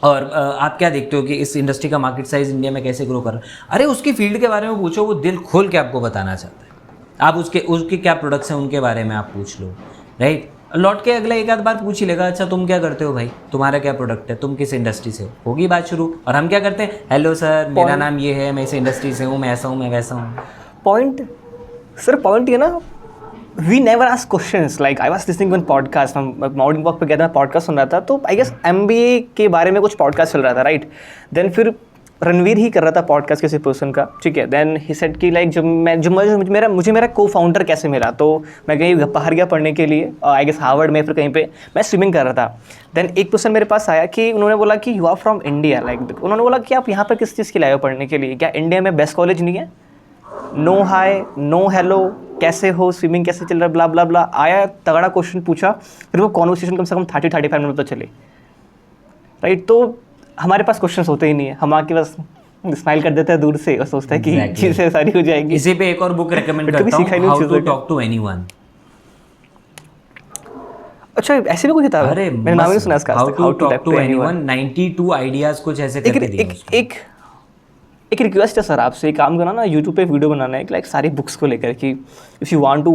S1: और आप क्या देखते हो कि इस इंडस्ट्री का मार्केट साइज इंडिया में कैसे ग्रो कर रहा है। अरे उसकी फील्ड के बारे में पूछो, वो दिल खोल के आपको बताना चाहता है। आप उसके क्या प्रोडक्ट्स हैं उनके बारे में आप पूछ लो, राइट। लौट के अगला एक आध बार पूछ ही लेगा, अच्छा तुम क्या करते हो भाई, तुम्हारा क्या प्रोडक्ट है, तुम किस इंडस्ट्री से हो, होगी बात शुरू। और हम क्या करते हैं, हेलो सर मेरा नाम ये है, मैं इस इंडस्ट्री से हूँ, मैं ऐसा हूँ, मैं वैसा हूँ।
S2: पॉइंट सर, पॉइंट ये ना we never ask questions like I was listening one podcast, हम मॉर्निंग वॉक पे गया था, पॉडकास्ट सुन रहा था, तो आई गेस MBA के बारे में कुछ पॉडकास्ट चल रहा था, राइट? देन फिर रणवीर ही कर रहा था पॉडकास्ट किसी पर्सन का, ठीक है? देन ही सेड कि लाइक मुझे मेरा को फाउंडर कैसे मिला, तो मैं कहीं बाहर गया पढ़ने के लिए, आई गेस हार्वर्ड में, फिर कहीं पे मैं स्विमिंग कर रहा था। देन एक पर्सन मेरे पास आया कि उन्होंने बोला कि you are from India, like उन्होंने बोला कि आप यहाँ पर किस चीज़ के लिए आए हो पढ़ने के लिए, क्या इंडिया में बेस्ट कॉलेज नहीं है? नो हाय नो हेलो, कैसे हो, स्विमिंग कैसे चल रहा है, ब्ला ब्ला ब्ला, आया तगड़ा क्वेश्चन पूछा, फिर वो कॉन्वर्सेशन कम से कम 30-35 मिनट तो चले, राइट? तो हमारे पास क्वेश्चंस होते ही नहीं है, हम आके बस स्माइल कर देते हैं दूर से और सोचते हैं कि चीज़ें सारी हो जाएंगी।
S1: इसी पे एक और बुक रेकमेंड
S2: कभी
S1: करता
S2: सीखा ही
S1: हूँ,
S2: नहीं
S1: हाउ टू
S2: चीज़ों का।
S1: Talk to anyone.
S2: अच्छा, ऐसे भी कोई किताब है?
S1: अरे
S2: मैंने नाम ही नहीं सुना इसका आज
S1: हाउ
S2: तक,
S1: to
S2: How to
S1: talk
S2: Talk
S1: to
S2: to
S1: anyone,
S2: Anyone।
S1: 92 ideas कुछ ऐसे
S2: एक
S1: करके दिए उसने।
S2: एक रिक्वेस्ट है सर आपसे, एक काम करना ना, यूट्यूब पे वीडियो बनाना है लाइक सारी बुक्स को लेकर कि if you want to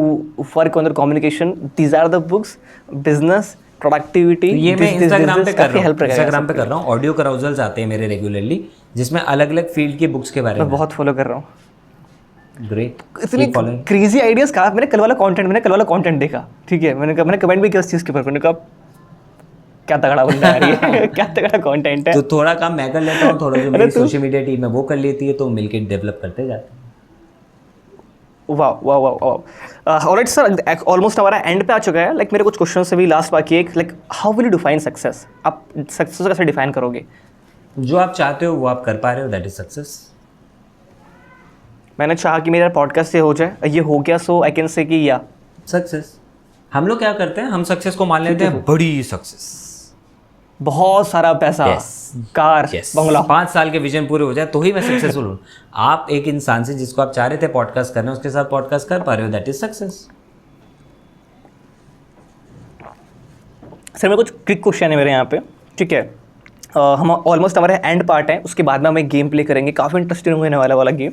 S2: work on the communication, these are the books, business, productivity.
S1: तो ये मैं इंस्टाग्राम पे कर रहा हूँ, इंस्टाग्राम पे
S2: कर
S1: कर रहा हूँ, ऑडियो कराउजल्स आते हैं मेरे रेगुलरली, जिसमें अलग अलग फील्ड की बुक्स के बारे
S2: मैं
S1: में।
S2: बहुत फॉलो कर रहा हूँ।
S1: ग्रेट,
S2: इतनी क्रेजी आइडियाज कहा। मैंने कल वाला कंटेंट देखा, ठीक है? मैंने कमेंट भी किया उस चीज़ के ऊपर, मैंने कहा क्या तगड़ा बंदा है ये क्या तगड़ा कंटेंट है।
S1: तो थोड़ा काम मैं कर लेता हूँ, थोड़ा जो मेरी सोशल मीडिया टीम है वो कर लेती है, तो मिलके डेवलप करते जाते हैं।
S2: वाह वाह वाह वाह। ऑलराइट सर, ऑलमोस्ट हमारा एंड पे आ चुका है। लाइक मेरे कुछ क्वेश्चन से भी लास्ट बाकी है, like how will you define success? आप सक्सेस कैसे डिफाइन करोगे?
S1: जो आप चाहते हो वो आप कर पा रहे हो, दैट इज सक्सेस।
S2: मैंने चाहा कि मेरा पॉडकास्ट से हो जाए, ये हो गया, सो आई कैन से कि या
S1: सक्सेस। हम लोग क्या करते हैं, हम सक्सेस को मान लेते हैं बड़ी सक्सेस,
S2: बहुत सारा पैसा, कार, बंगला।
S1: 5 साल के विजन पूरे हो जाए तो ही मैं सक्सेसफुल हूँ। आप एक इंसान से जिसको आप चाह रहे थे पॉडकास्ट करना, उसके साथ पॉडकास्ट कर पा रहे हो, दैट इज सक्सेस।
S2: सर मेरे कुछ क्विक क्वेश्चन है मेरे यहाँ पे, ठीक है? हम ऑलमोस्ट हमारे एंड पार्ट है, उसके बाद में हम एक गेम प्ले करेंगे, काफ़ी इंटरेस्टिंग होने वाला गेम।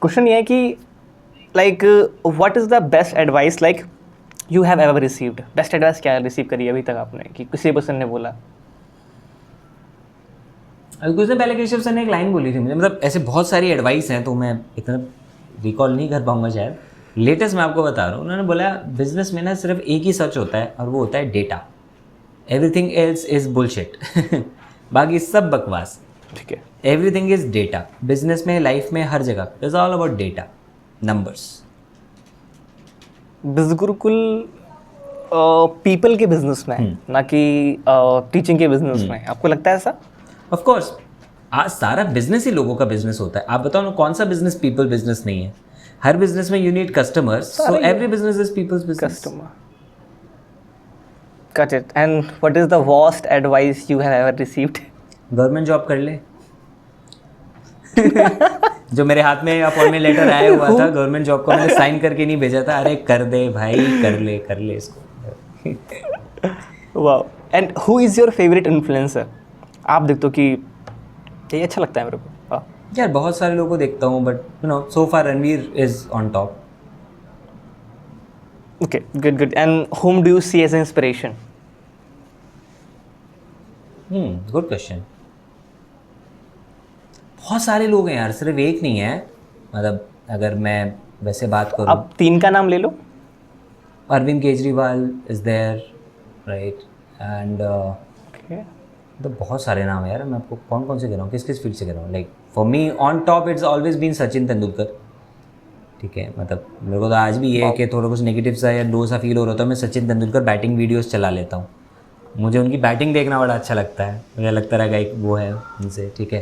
S2: क्वेश्चन ये है कि like what is the best advice like you have ever received? Best advice क्या रिसीव करी अभी तक आपने, कि किसी पर्सन ने बोला?
S1: अभी कुछ दिन पहले केशव सर ने एक लाइन बोली थी मुझे, मतलब ऐसे बहुत सारी एडवाइस हैं तो मैं इतना रिकॉल नहीं कर पाऊंगा शायद। लेटेस्ट मैं आपको बता रहा हूँ, उन्होंने बोला बिजनेस में ना सिर्फ एक ही सच होता है और वो होता है data, everything else is bullshit. बाकी सब बकवास,
S2: ठीक है?
S1: Everything is data. बिजनेस में, लाइफ में, हर जगह is all about data, numbers.
S2: बिल्कुल पीपल के बिजनेस में, ना कि टीचिंग के बिजनेस में, आपको लगता है ऐसा?
S1: ऑफ कोर्स, आज सारा बिजनेस ही लोगों का बिजनेस होता है। आप बताओ ना, कौन सा बिजनेस पीपल बिजनेस नहीं है? हर बिजनेस में you need customers, so every business is people's business.
S2: Customer, got it. And what is the worst advice you have ever received?
S1: Government job कर ले। जो मेरे हाथ में अपॉइंटमेंट लेटर आया हुआ था गवर्नमेंट जॉब का, मैंने साइन करके नहीं भेजा था, अरे कर दे भाई, कर ले इसको।
S2: Wow. And who is your favourite influencer? आप देखते हो कि ये अच्छा लगता है मेरे को।
S1: यार बहुत सारे लोगों को देखता हूँ, but you know so far Ranveer is on top.
S2: Okay, good. And whom do you see as an inspiration?
S1: Good question. बहुत सारे लोग हैं यार, सिर्फ एक नहीं है। मतलब अगर मैं वैसे बात करूँ,
S2: आप 3 का नाम ले लो।
S1: Arvind Kejriwal is there, right? And तो बहुत सारे नाम है यार। मैं आपको कौन कौन से कह रहा हूँ, किस किस फील्ड से कह रहा हूँ। Like for me on top it's always been Sachin Tendulkar, ठीक है? मतलब मेरे को तो आज भी ये है कि थोड़ा कुछ नेगेटिव सा या लो सा फील हो रहा था, मैं सचिन तेंदुलकर बैटिंग वीडियोस चला लेता हूँ। मुझे उनकी बैटिंग देखना बड़ा अच्छा लगता है, मुझे लगता रहेगा एक वो है उनसे, ठीक है?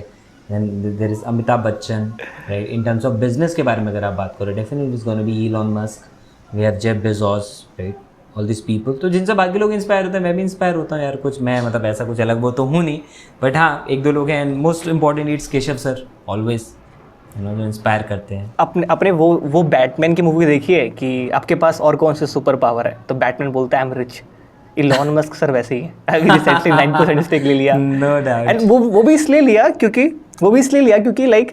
S1: Then there is Amitabh Bachchan, right? In terms of business के बारे में अगर आप बात करो, definitely is gonna be Elon Musk, we have Jeff Bezos, right? All this people, तो जिनसे बाकी लोग इंस्पायर होते हैं, मैं भी इंस्पायर होता हूँ यार। कुछ मैं मतलब ऐसा कुछ अलग वो तो हूँ नहीं, बट हाँ एक दो लोग हैं। And most important it's Keshav sir, always जो इंस्पायर करते हैं।
S2: अपने वो बैटमैन की मूवी देखी है कि आपके पास और कौन से सुपर पावर है, तो बैटमैन बोलता है I am rich. Elon Musk sir वैसे ही है, अभी रिसेंटली 9% स्टेक ले लिया।
S1: No doubt.
S2: एंड वो भी इसलिए लिया क्योंकि लाइक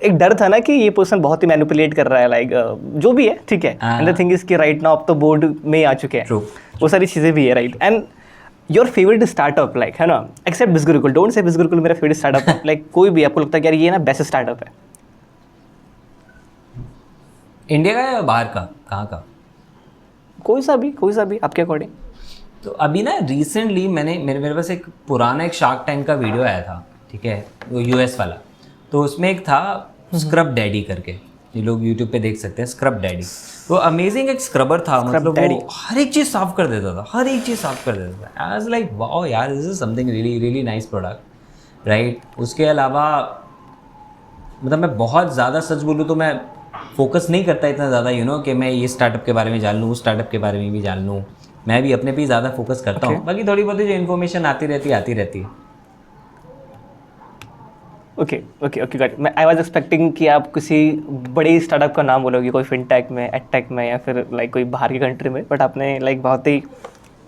S2: एक डर था ना कि ये पर्सन बहुत ही मैनिपुलेट कर रहा है, लाइक जो भी है, ठीक है? एंड द थिंग इज कि राइट नाउ अब तो बोर्ड में आ चुके हैं, वो सारी चीज़ें भी है, right? And your favourite startup, like है ना, एक्सेप्ट बिजगुरुकुल, डोंट से बिजगुरुकुल मेरा फेवरेट स्टार्टअप है, लाइक कोई भी आपको लगता है कि यार ये ना बेस्ट स्टार्टअप है?
S1: इंडिया का या बाहर का, कहाँ का?
S2: कोई सा भी आपके अकॉर्डिंग।
S1: तो अभी ना रिसेंटली मेरे पास एक पुराना एक शार्क टैंक का वीडियो आया था, ठीक है, वो यूएस वाला। तो उसमें एक था स्क्रब डैडी करके, ये लोग यूट्यूब पे देख सकते हैं, स्क्रब डैडी। तो अमेजिंग एक स्क्रबर था, मतलब वो हर एक चीज़ साफ कर देता था, हर एक चीज़ साफ कर देता था। आई वाज लाइक वाओ यार, this is something really really nice product, right. उसके अलावा मतलब मैं बहुत ज़्यादा सच बोलूँ तो मैं फोकस नहीं करता इतना ज़्यादा, यू नो, कि मैं ये स्टार्टअप के बारे में जान लूँ, उस स्टार्टअप के बारे में भी जान लूँ। मैं भी अपने पे ही ज़्यादा फोकस करता हूँ, बाकी थोड़ी बहुत जो इन्फॉर्मेशन आती रहती है।
S2: Okay got. मैं आई वाज एक्सपेक्टिंग कि आप किसी बड़ी स्टार्टअप का नाम बोलोगे, कोई फिनटेक में, एडटेक में, या फिर लाइक कोई बाहर की कंट्री में, बट आपने लाइक बहुत ही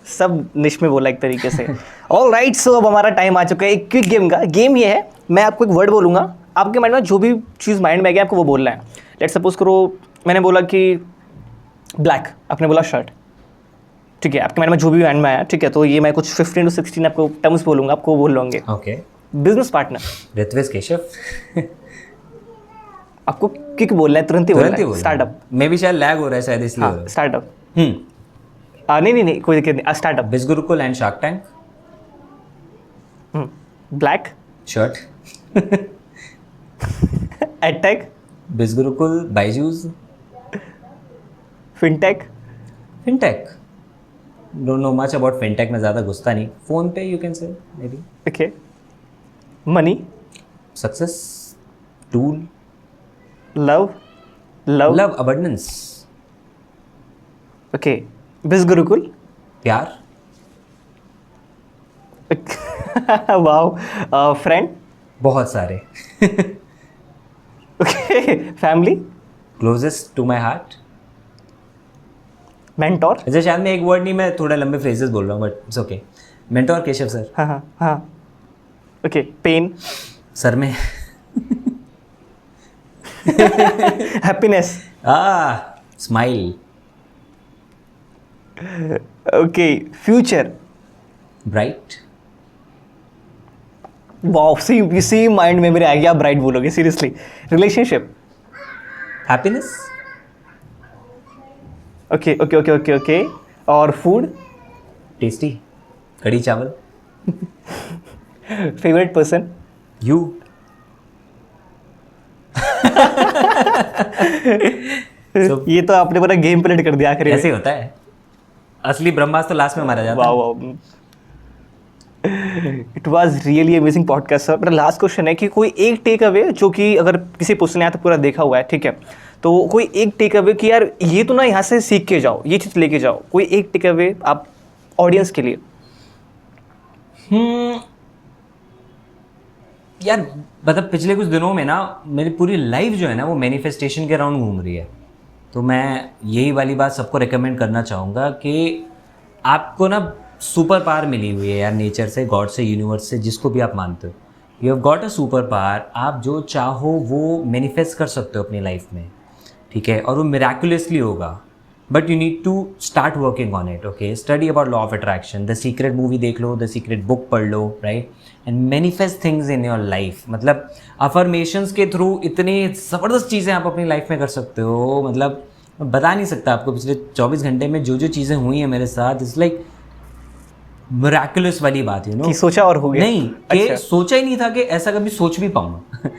S2: सब निश में बोला एक तरीके से। ऑल राइट, सो अब हमारा टाइम आ चुका है एक क्विक गेम का। गेम ये है, मैं आपको एक वर्ड बोलूँगा, आपके माइंड में जो भी चीज़ माइंड में आ गया आपको वो बोलना है। लेट्स सपोज करो मैंने बोला कि ब्लैक, आपने बोला शर्ट, ठीक है, आपके माइंड में जो भी माइंड में आया, ठीक है, तो ये मैं कुछ 15 to 16 आपको टर्म्स बोलूँगा, आपको बोल लोगे।
S1: Okay.
S2: Business partner,
S1: Ritvij Keshav.
S2: आपको किक बोलना है, तुरंत ही बोलना है। स्टार्टअप,
S1: मे भी शायद लैग हो रहा है शायद इसलिए।
S2: हाँ स्टार्टअप। नहीं कोई दिक्कत नहीं। Startup,
S1: BizGurukul and shark tank.
S2: Black
S1: shirt.
S2: Edtech,
S1: BizGurukul, Byju's,
S2: fintech,
S1: fintech. Don't know much about fintech, में ज़्यादा घुसता नहीं। PhonePe you can say maybe.
S2: Okay. Money,
S1: success, tool,
S2: love,
S1: love, abundance,
S2: okay. BizGurukul,
S1: प्यार,
S2: वाओ। फ्रेंड,
S1: बहुत सारे।
S2: Okay. Family,
S1: closest to my heart.
S2: Mentor,
S1: अच्छा शायद मैं एक वर्ड नहीं, मैं थोड़ा लंबे फ्रेजेस बोल रहा हूँ, but it's okay. Mentor Keshav sir.
S2: हाँ। ओके। पेन,
S1: सर में।
S2: Happiness,
S1: smile.
S2: Okay. Future,
S1: bright.
S2: Wow, इसी माइंड में मेरे आ गया, ब्राइट बोलोगे सीरियसली। Relationship,
S1: happiness.
S2: ओके। और फूड,
S1: टेस्टी, कड़ी चावल।
S2: Favourite person,
S1: you.
S2: ये तो आपने पूरा गेम प्लेट कर दिया आखिरी में।
S1: ऐसे होता है, असली ब्रह्मास्त्र तो लास्ट में मारा जाता है।
S2: Wow, it was really amazing podcast sir. मेरा लास्ट क्वेश्चन है कि कोई एक टेक अवे, जो कि अगर किसी पर्सन ने यहाँ तो पूरा देखा हुआ है, ठीक है, तो कोई एक टेक अवे कि यार ये तो ना यहाँ से सीख के जाओ, ये चीज़ लेके जाओ, कोई एक टेक अवे आप ऑडियंस के लिए।
S1: यार मतलब पिछले कुछ दिनों में ना मेरी पूरी लाइफ जो है ना वो मैनिफेस्टेशन के अराउंड घूम रही है। तो मैं यही वाली बात सबको रेकमेंड करना चाहूँगा कि आपको ना सुपर पावर मिली हुई है यार, नेचर से, गॉड से, यूनिवर्स से, जिसको भी आप मानते हो। You have got a super power. आप जो चाहो वो मैनिफेस्ट कर सकते हो अपनी लाइफ में, ठीक है, और वो मिराकुलसली होगा। But you need to start working on it. Okay, study about law of attraction, the secret movie देख लो, द सीक्रेट बुक पढ़ लो, right, and manifest things in your life. मतलब अफर्मेशंस के थ्रू इतनी ज़बरदस्त चीज़ें आप अपनी लाइफ में कर सकते हो। मतलब मैं बता नहीं सकता आपको, पिछले 24 घंटे में जो जो चीज़ें हुई हैं मेरे साथ, इट्स लाइक मिराकुलस वाली बात, यू नो,
S2: कि सोचा और हो गया।
S1: नहीं कि सोचा ही नहीं था कि ऐसा कभी सोच भी पाऊंगा।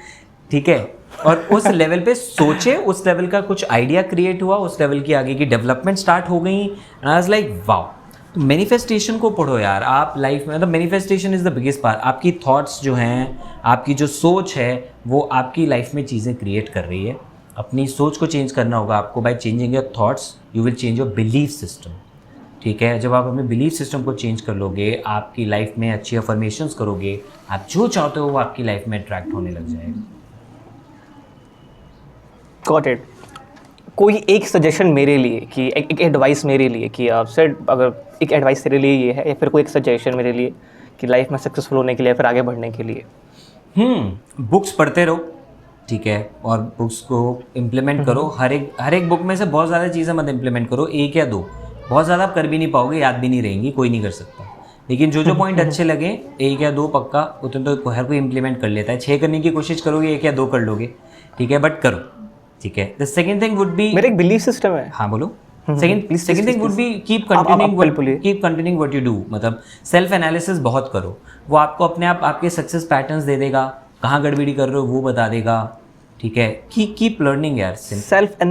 S1: ठीक है, और उस लेवल पे सोचे, उस लेवल का कुछ आइडिया क्रिएट हुआ, उस लेवल की आगे की डेवलपमेंट स्टार्ट हो गई। And I was like wow. तो मैनिफेस्टेशन को पढ़ो यार आप लाइफ में। मतलब manifestation is the biggest part. आपकी थॉट्स जो हैं, आपकी जो सोच है, वो आपकी लाइफ में चीज़ें क्रिएट कर रही है। अपनी सोच को चेंज करना होगा आपको। By changing your thoughts you will change your belief system. ठीक है, जब आप अपने बिलीफ सिस्टम को चेंज कर लोगे, आपकी लाइफ में अच्छी अफर्मेशंस करोगे, आप जो चाहते हो वो आपकी लाइफ में अट्रैक्ट होने लग जाएगा।
S2: Got it. कोई एक सजेशन मेरे लिए कि एक एडवाइस मेरे लिए कि आप सर, अगर एक एडवाइस तेरे लिए ये है, या फिर कोई एक सजेशन मेरे लिए कि लाइफ में सक्सेसफुल होने के लिए, फिर आगे बढ़ने के लिए।
S1: बुक्स पढ़ते रहो, ठीक है, और बुक्स को इम्प्लीमेंट करो। हर एक बुक में से बहुत ज़्यादा चीज़ें मत इम्प्लीमेंट करो, एक या दो। बहुत ज़्यादा आप कर भी नहीं पाओगे, याद भी नहीं रहेंगी, कोई नहीं कर सकता। लेकिन जो जो पॉइंट अच्छे लगे, एक या दो पक्का, उतना तो हर कोई इम्प्लीमेंट कर लेता है। 6 करने की कोशिश करोगे, 1 या 2 कर लोगे, ठीक है, बट करो, ठीक है। The second thing would be,
S2: मेरा एक बिलीफ सिस्टम है।
S1: हाँ बोलो। Second thing would be keep continuing what you do, मतलब सेल्फ एनालिसिस बहुत करो, वो आपको अपने आप आपके सक्सेस पैटर्न्स दे देगा, कहाँ गड़बड़ी कर रहे हो वो बता देगा, ठीक है। कीप लर्निंग यार।
S2: सेल्फ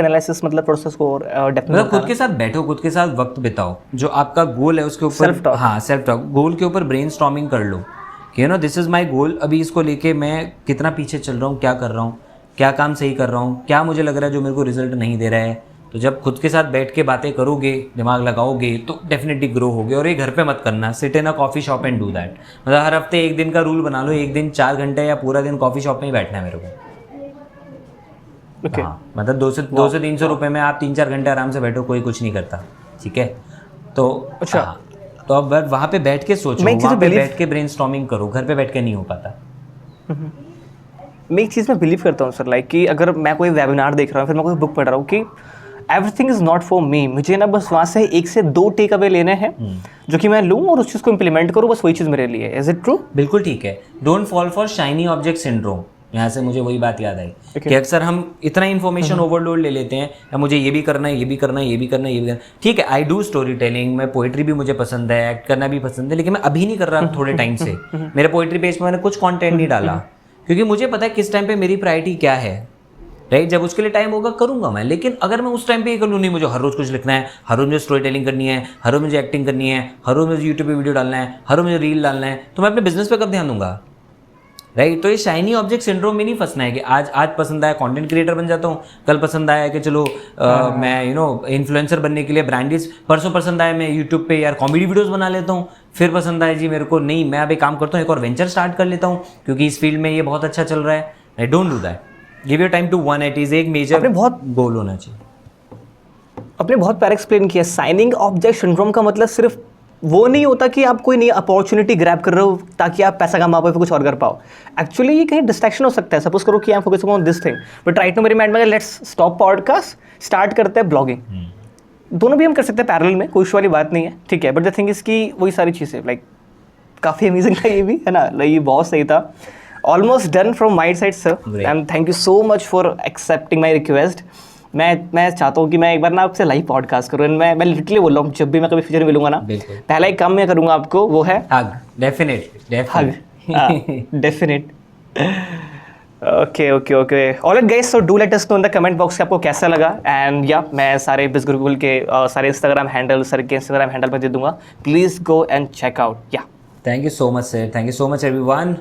S2: एनालिसिस मतलब प्रोसेस को और डेप्थ में
S1: मतलब खुद के साथ बैठो, खुद के साथ वक्त बिताओ, जो आपका गोल है उसके ऊपर सेल्फ टॉक, गोल के ऊपर ब्रेनस्टॉर्मिंग कर लो कि you know this is my goal, अभी इसको लेके मैं कितना पीछे चल रहा हूँ, क्या कर रहा हूँ, क्या काम सही कर रहा हूँ, क्या मुझे लग रहा है जो मेरे को रिजल्ट नहीं दे रहा है। तो जब खुद के साथ बैठ के बातें करोगे, दिमाग लगाओगे, तो डेफिनेटली ग्रो होगे। और ये घर पे मत करना, sit in a coffee shop and do that. मतलब हर हफ्ते एक दिन का रूल बना लो, एक दिन 4 घंटे या पूरा दिन कॉफ़ी शॉप में ही बैठना है मेरे को।
S2: Okay.
S1: हाँ, मतलब 200 से 300 रुपये में आप 3-4 घंटे आराम से बैठो, कोई कुछ नहीं करता, ठीक है। तो
S2: अच्छा,
S1: हाँ, तो अब वहाँ पे बैठ के सोचो, वहाँ पे बैठ के ब्रेनस्टॉर्मिंग करो, घर पे बैठ के नहीं हो पाता।
S2: मैं एक चीज़ में बिलीव करता हूँ सर, लाइक कि अगर मैं कोई वेबिनार देख रहा हूँ, फिर मैं कोई बुक पढ़ रहा हूँ, कि everything is not for me, मुझे ना बस वहाँ से 1 से 2 टेक अवे लेने हैं जो कि मैं लूँ और उस चीज़ को इम्प्लीमेंट करूँ, बस वही चीज़ मेरे लिए। Is it true?
S1: बिल्कुल ठीक है। Don't fall for shiny object syndrome. यहाँ से मुझे वही बात याद आई कि अक्सर हम इतना इन्फॉर्मेशन ओवरलोड ले लेते हैं, या मुझे ये भी करना है, ये भी करना है, ये भी करना है, ये भी करना है। ठीक है, आई डू स्टोरी टेलिंग, मैं पोइट्री भी मुझे पसंद है, एक्ट करना भी पसंद है, लेकिन मैं अभी नहीं कर रहा थोड़े टाइम से। मेरे पोइट्री पेज में मैंने कुछ कॉन्टेंट नहीं डाला, क्योंकि मुझे पता है किस टाइम पे मेरी प्रायोरिटी क्या है, राइट। जब उसके लिए टाइम होगा करूंगा मैं, लेकिन अगर मैं उस टाइम पे ये कर लूँ, नहीं मुझे हर रोज़ कुछ लिखना है, हर रोज़ मुझे स्टोरी टेलिंग करनी है, हर रोज़ मुझे एक्टिंग करनी है, हर रोज़ मुझे यूट्यूब पे वीडियो डालना है, हर रोज़ मुझे रील डालना है, तो मैं अपने बिजनेस पे कब ध्यान दूंगा, राइट। तो ये शाइनी ऑब्जेक्ट सिंड्रोम में नहीं फंसना है कि आज पसंद आया कंटेंट क्रिएटर बन जाता हूँ, कल पसंद आया कि चलो मैं इन्फ्लुएंसर बनने के लिए ब्रांडिज, परसों पसंद आया मैं यूट्यूब पे यार कॉमेडी वीडियोस बना लेता हूँ, फिर पसंद आया जी मेरे को नहीं, मैं अब एक काम करता हूँ, एक और वेंचर स्टार्ट कर लेता हूँ क्योंकि इस फील्ड में ये बहुत अच्छा चल रहा है। I don't do that, give your time to one, it is एक मेजर बहुत गोल होना चाहिए।
S2: आपने बहुत प्यार एक्सप्लेन किया। साइनिंग ऑब्जेक्ट सिंड्रोम का मतलब सिर्फ वो नहीं होता कि आप कोई नई अपॉर्चुनिटी ग्रैब कर रहे हो ताकि आप पैसा कमा पाओ, फिर कुछ और कर पाओ। एक्चुअली ये कहीं डिस्ट्रैक्शन हो सकता है। सपोज करो कि I am focusing on this thing, but right now मेरे माइंड में लेट्स स्टॉप पॉडकास्ट, स्टार्ट करते हैं ब्लॉगिंग। दोनों भी हम कर सकते हैं पैरेलल में, कोई इशू वाली बात नहीं है, ठीक है। बट द थिंग इज कि वही सारी चीज़ें लाइक काफ़ी अमेजिंग था ये भी, है ना, लाइक ये बहुत सही था। Almost done from my side sir, and thank you so much for accepting my request. मैं चाहता हूँ कि मैं एक बार ना आपसे लाइव पॉडकास्ट करूँ। मैं लिटरली बोल रहा हूँ, जब भी मैं कभी फ्यूचर में मिलूंगा ना, पहला एक काम मैं करूँगा आपको, वो है
S1: hug.
S2: Definite. Okay alright guys, so do let us know in the comment box कि आपको कैसा लगा। एंड या मैं सारे बिजगुरुकुल के सारे इंस्टाग्राम हैंडल सर के इंस्टाग्राम हैंडल पर दे दूंगा, please go and check out. या
S1: thank you so much sir, thank you so much everyone.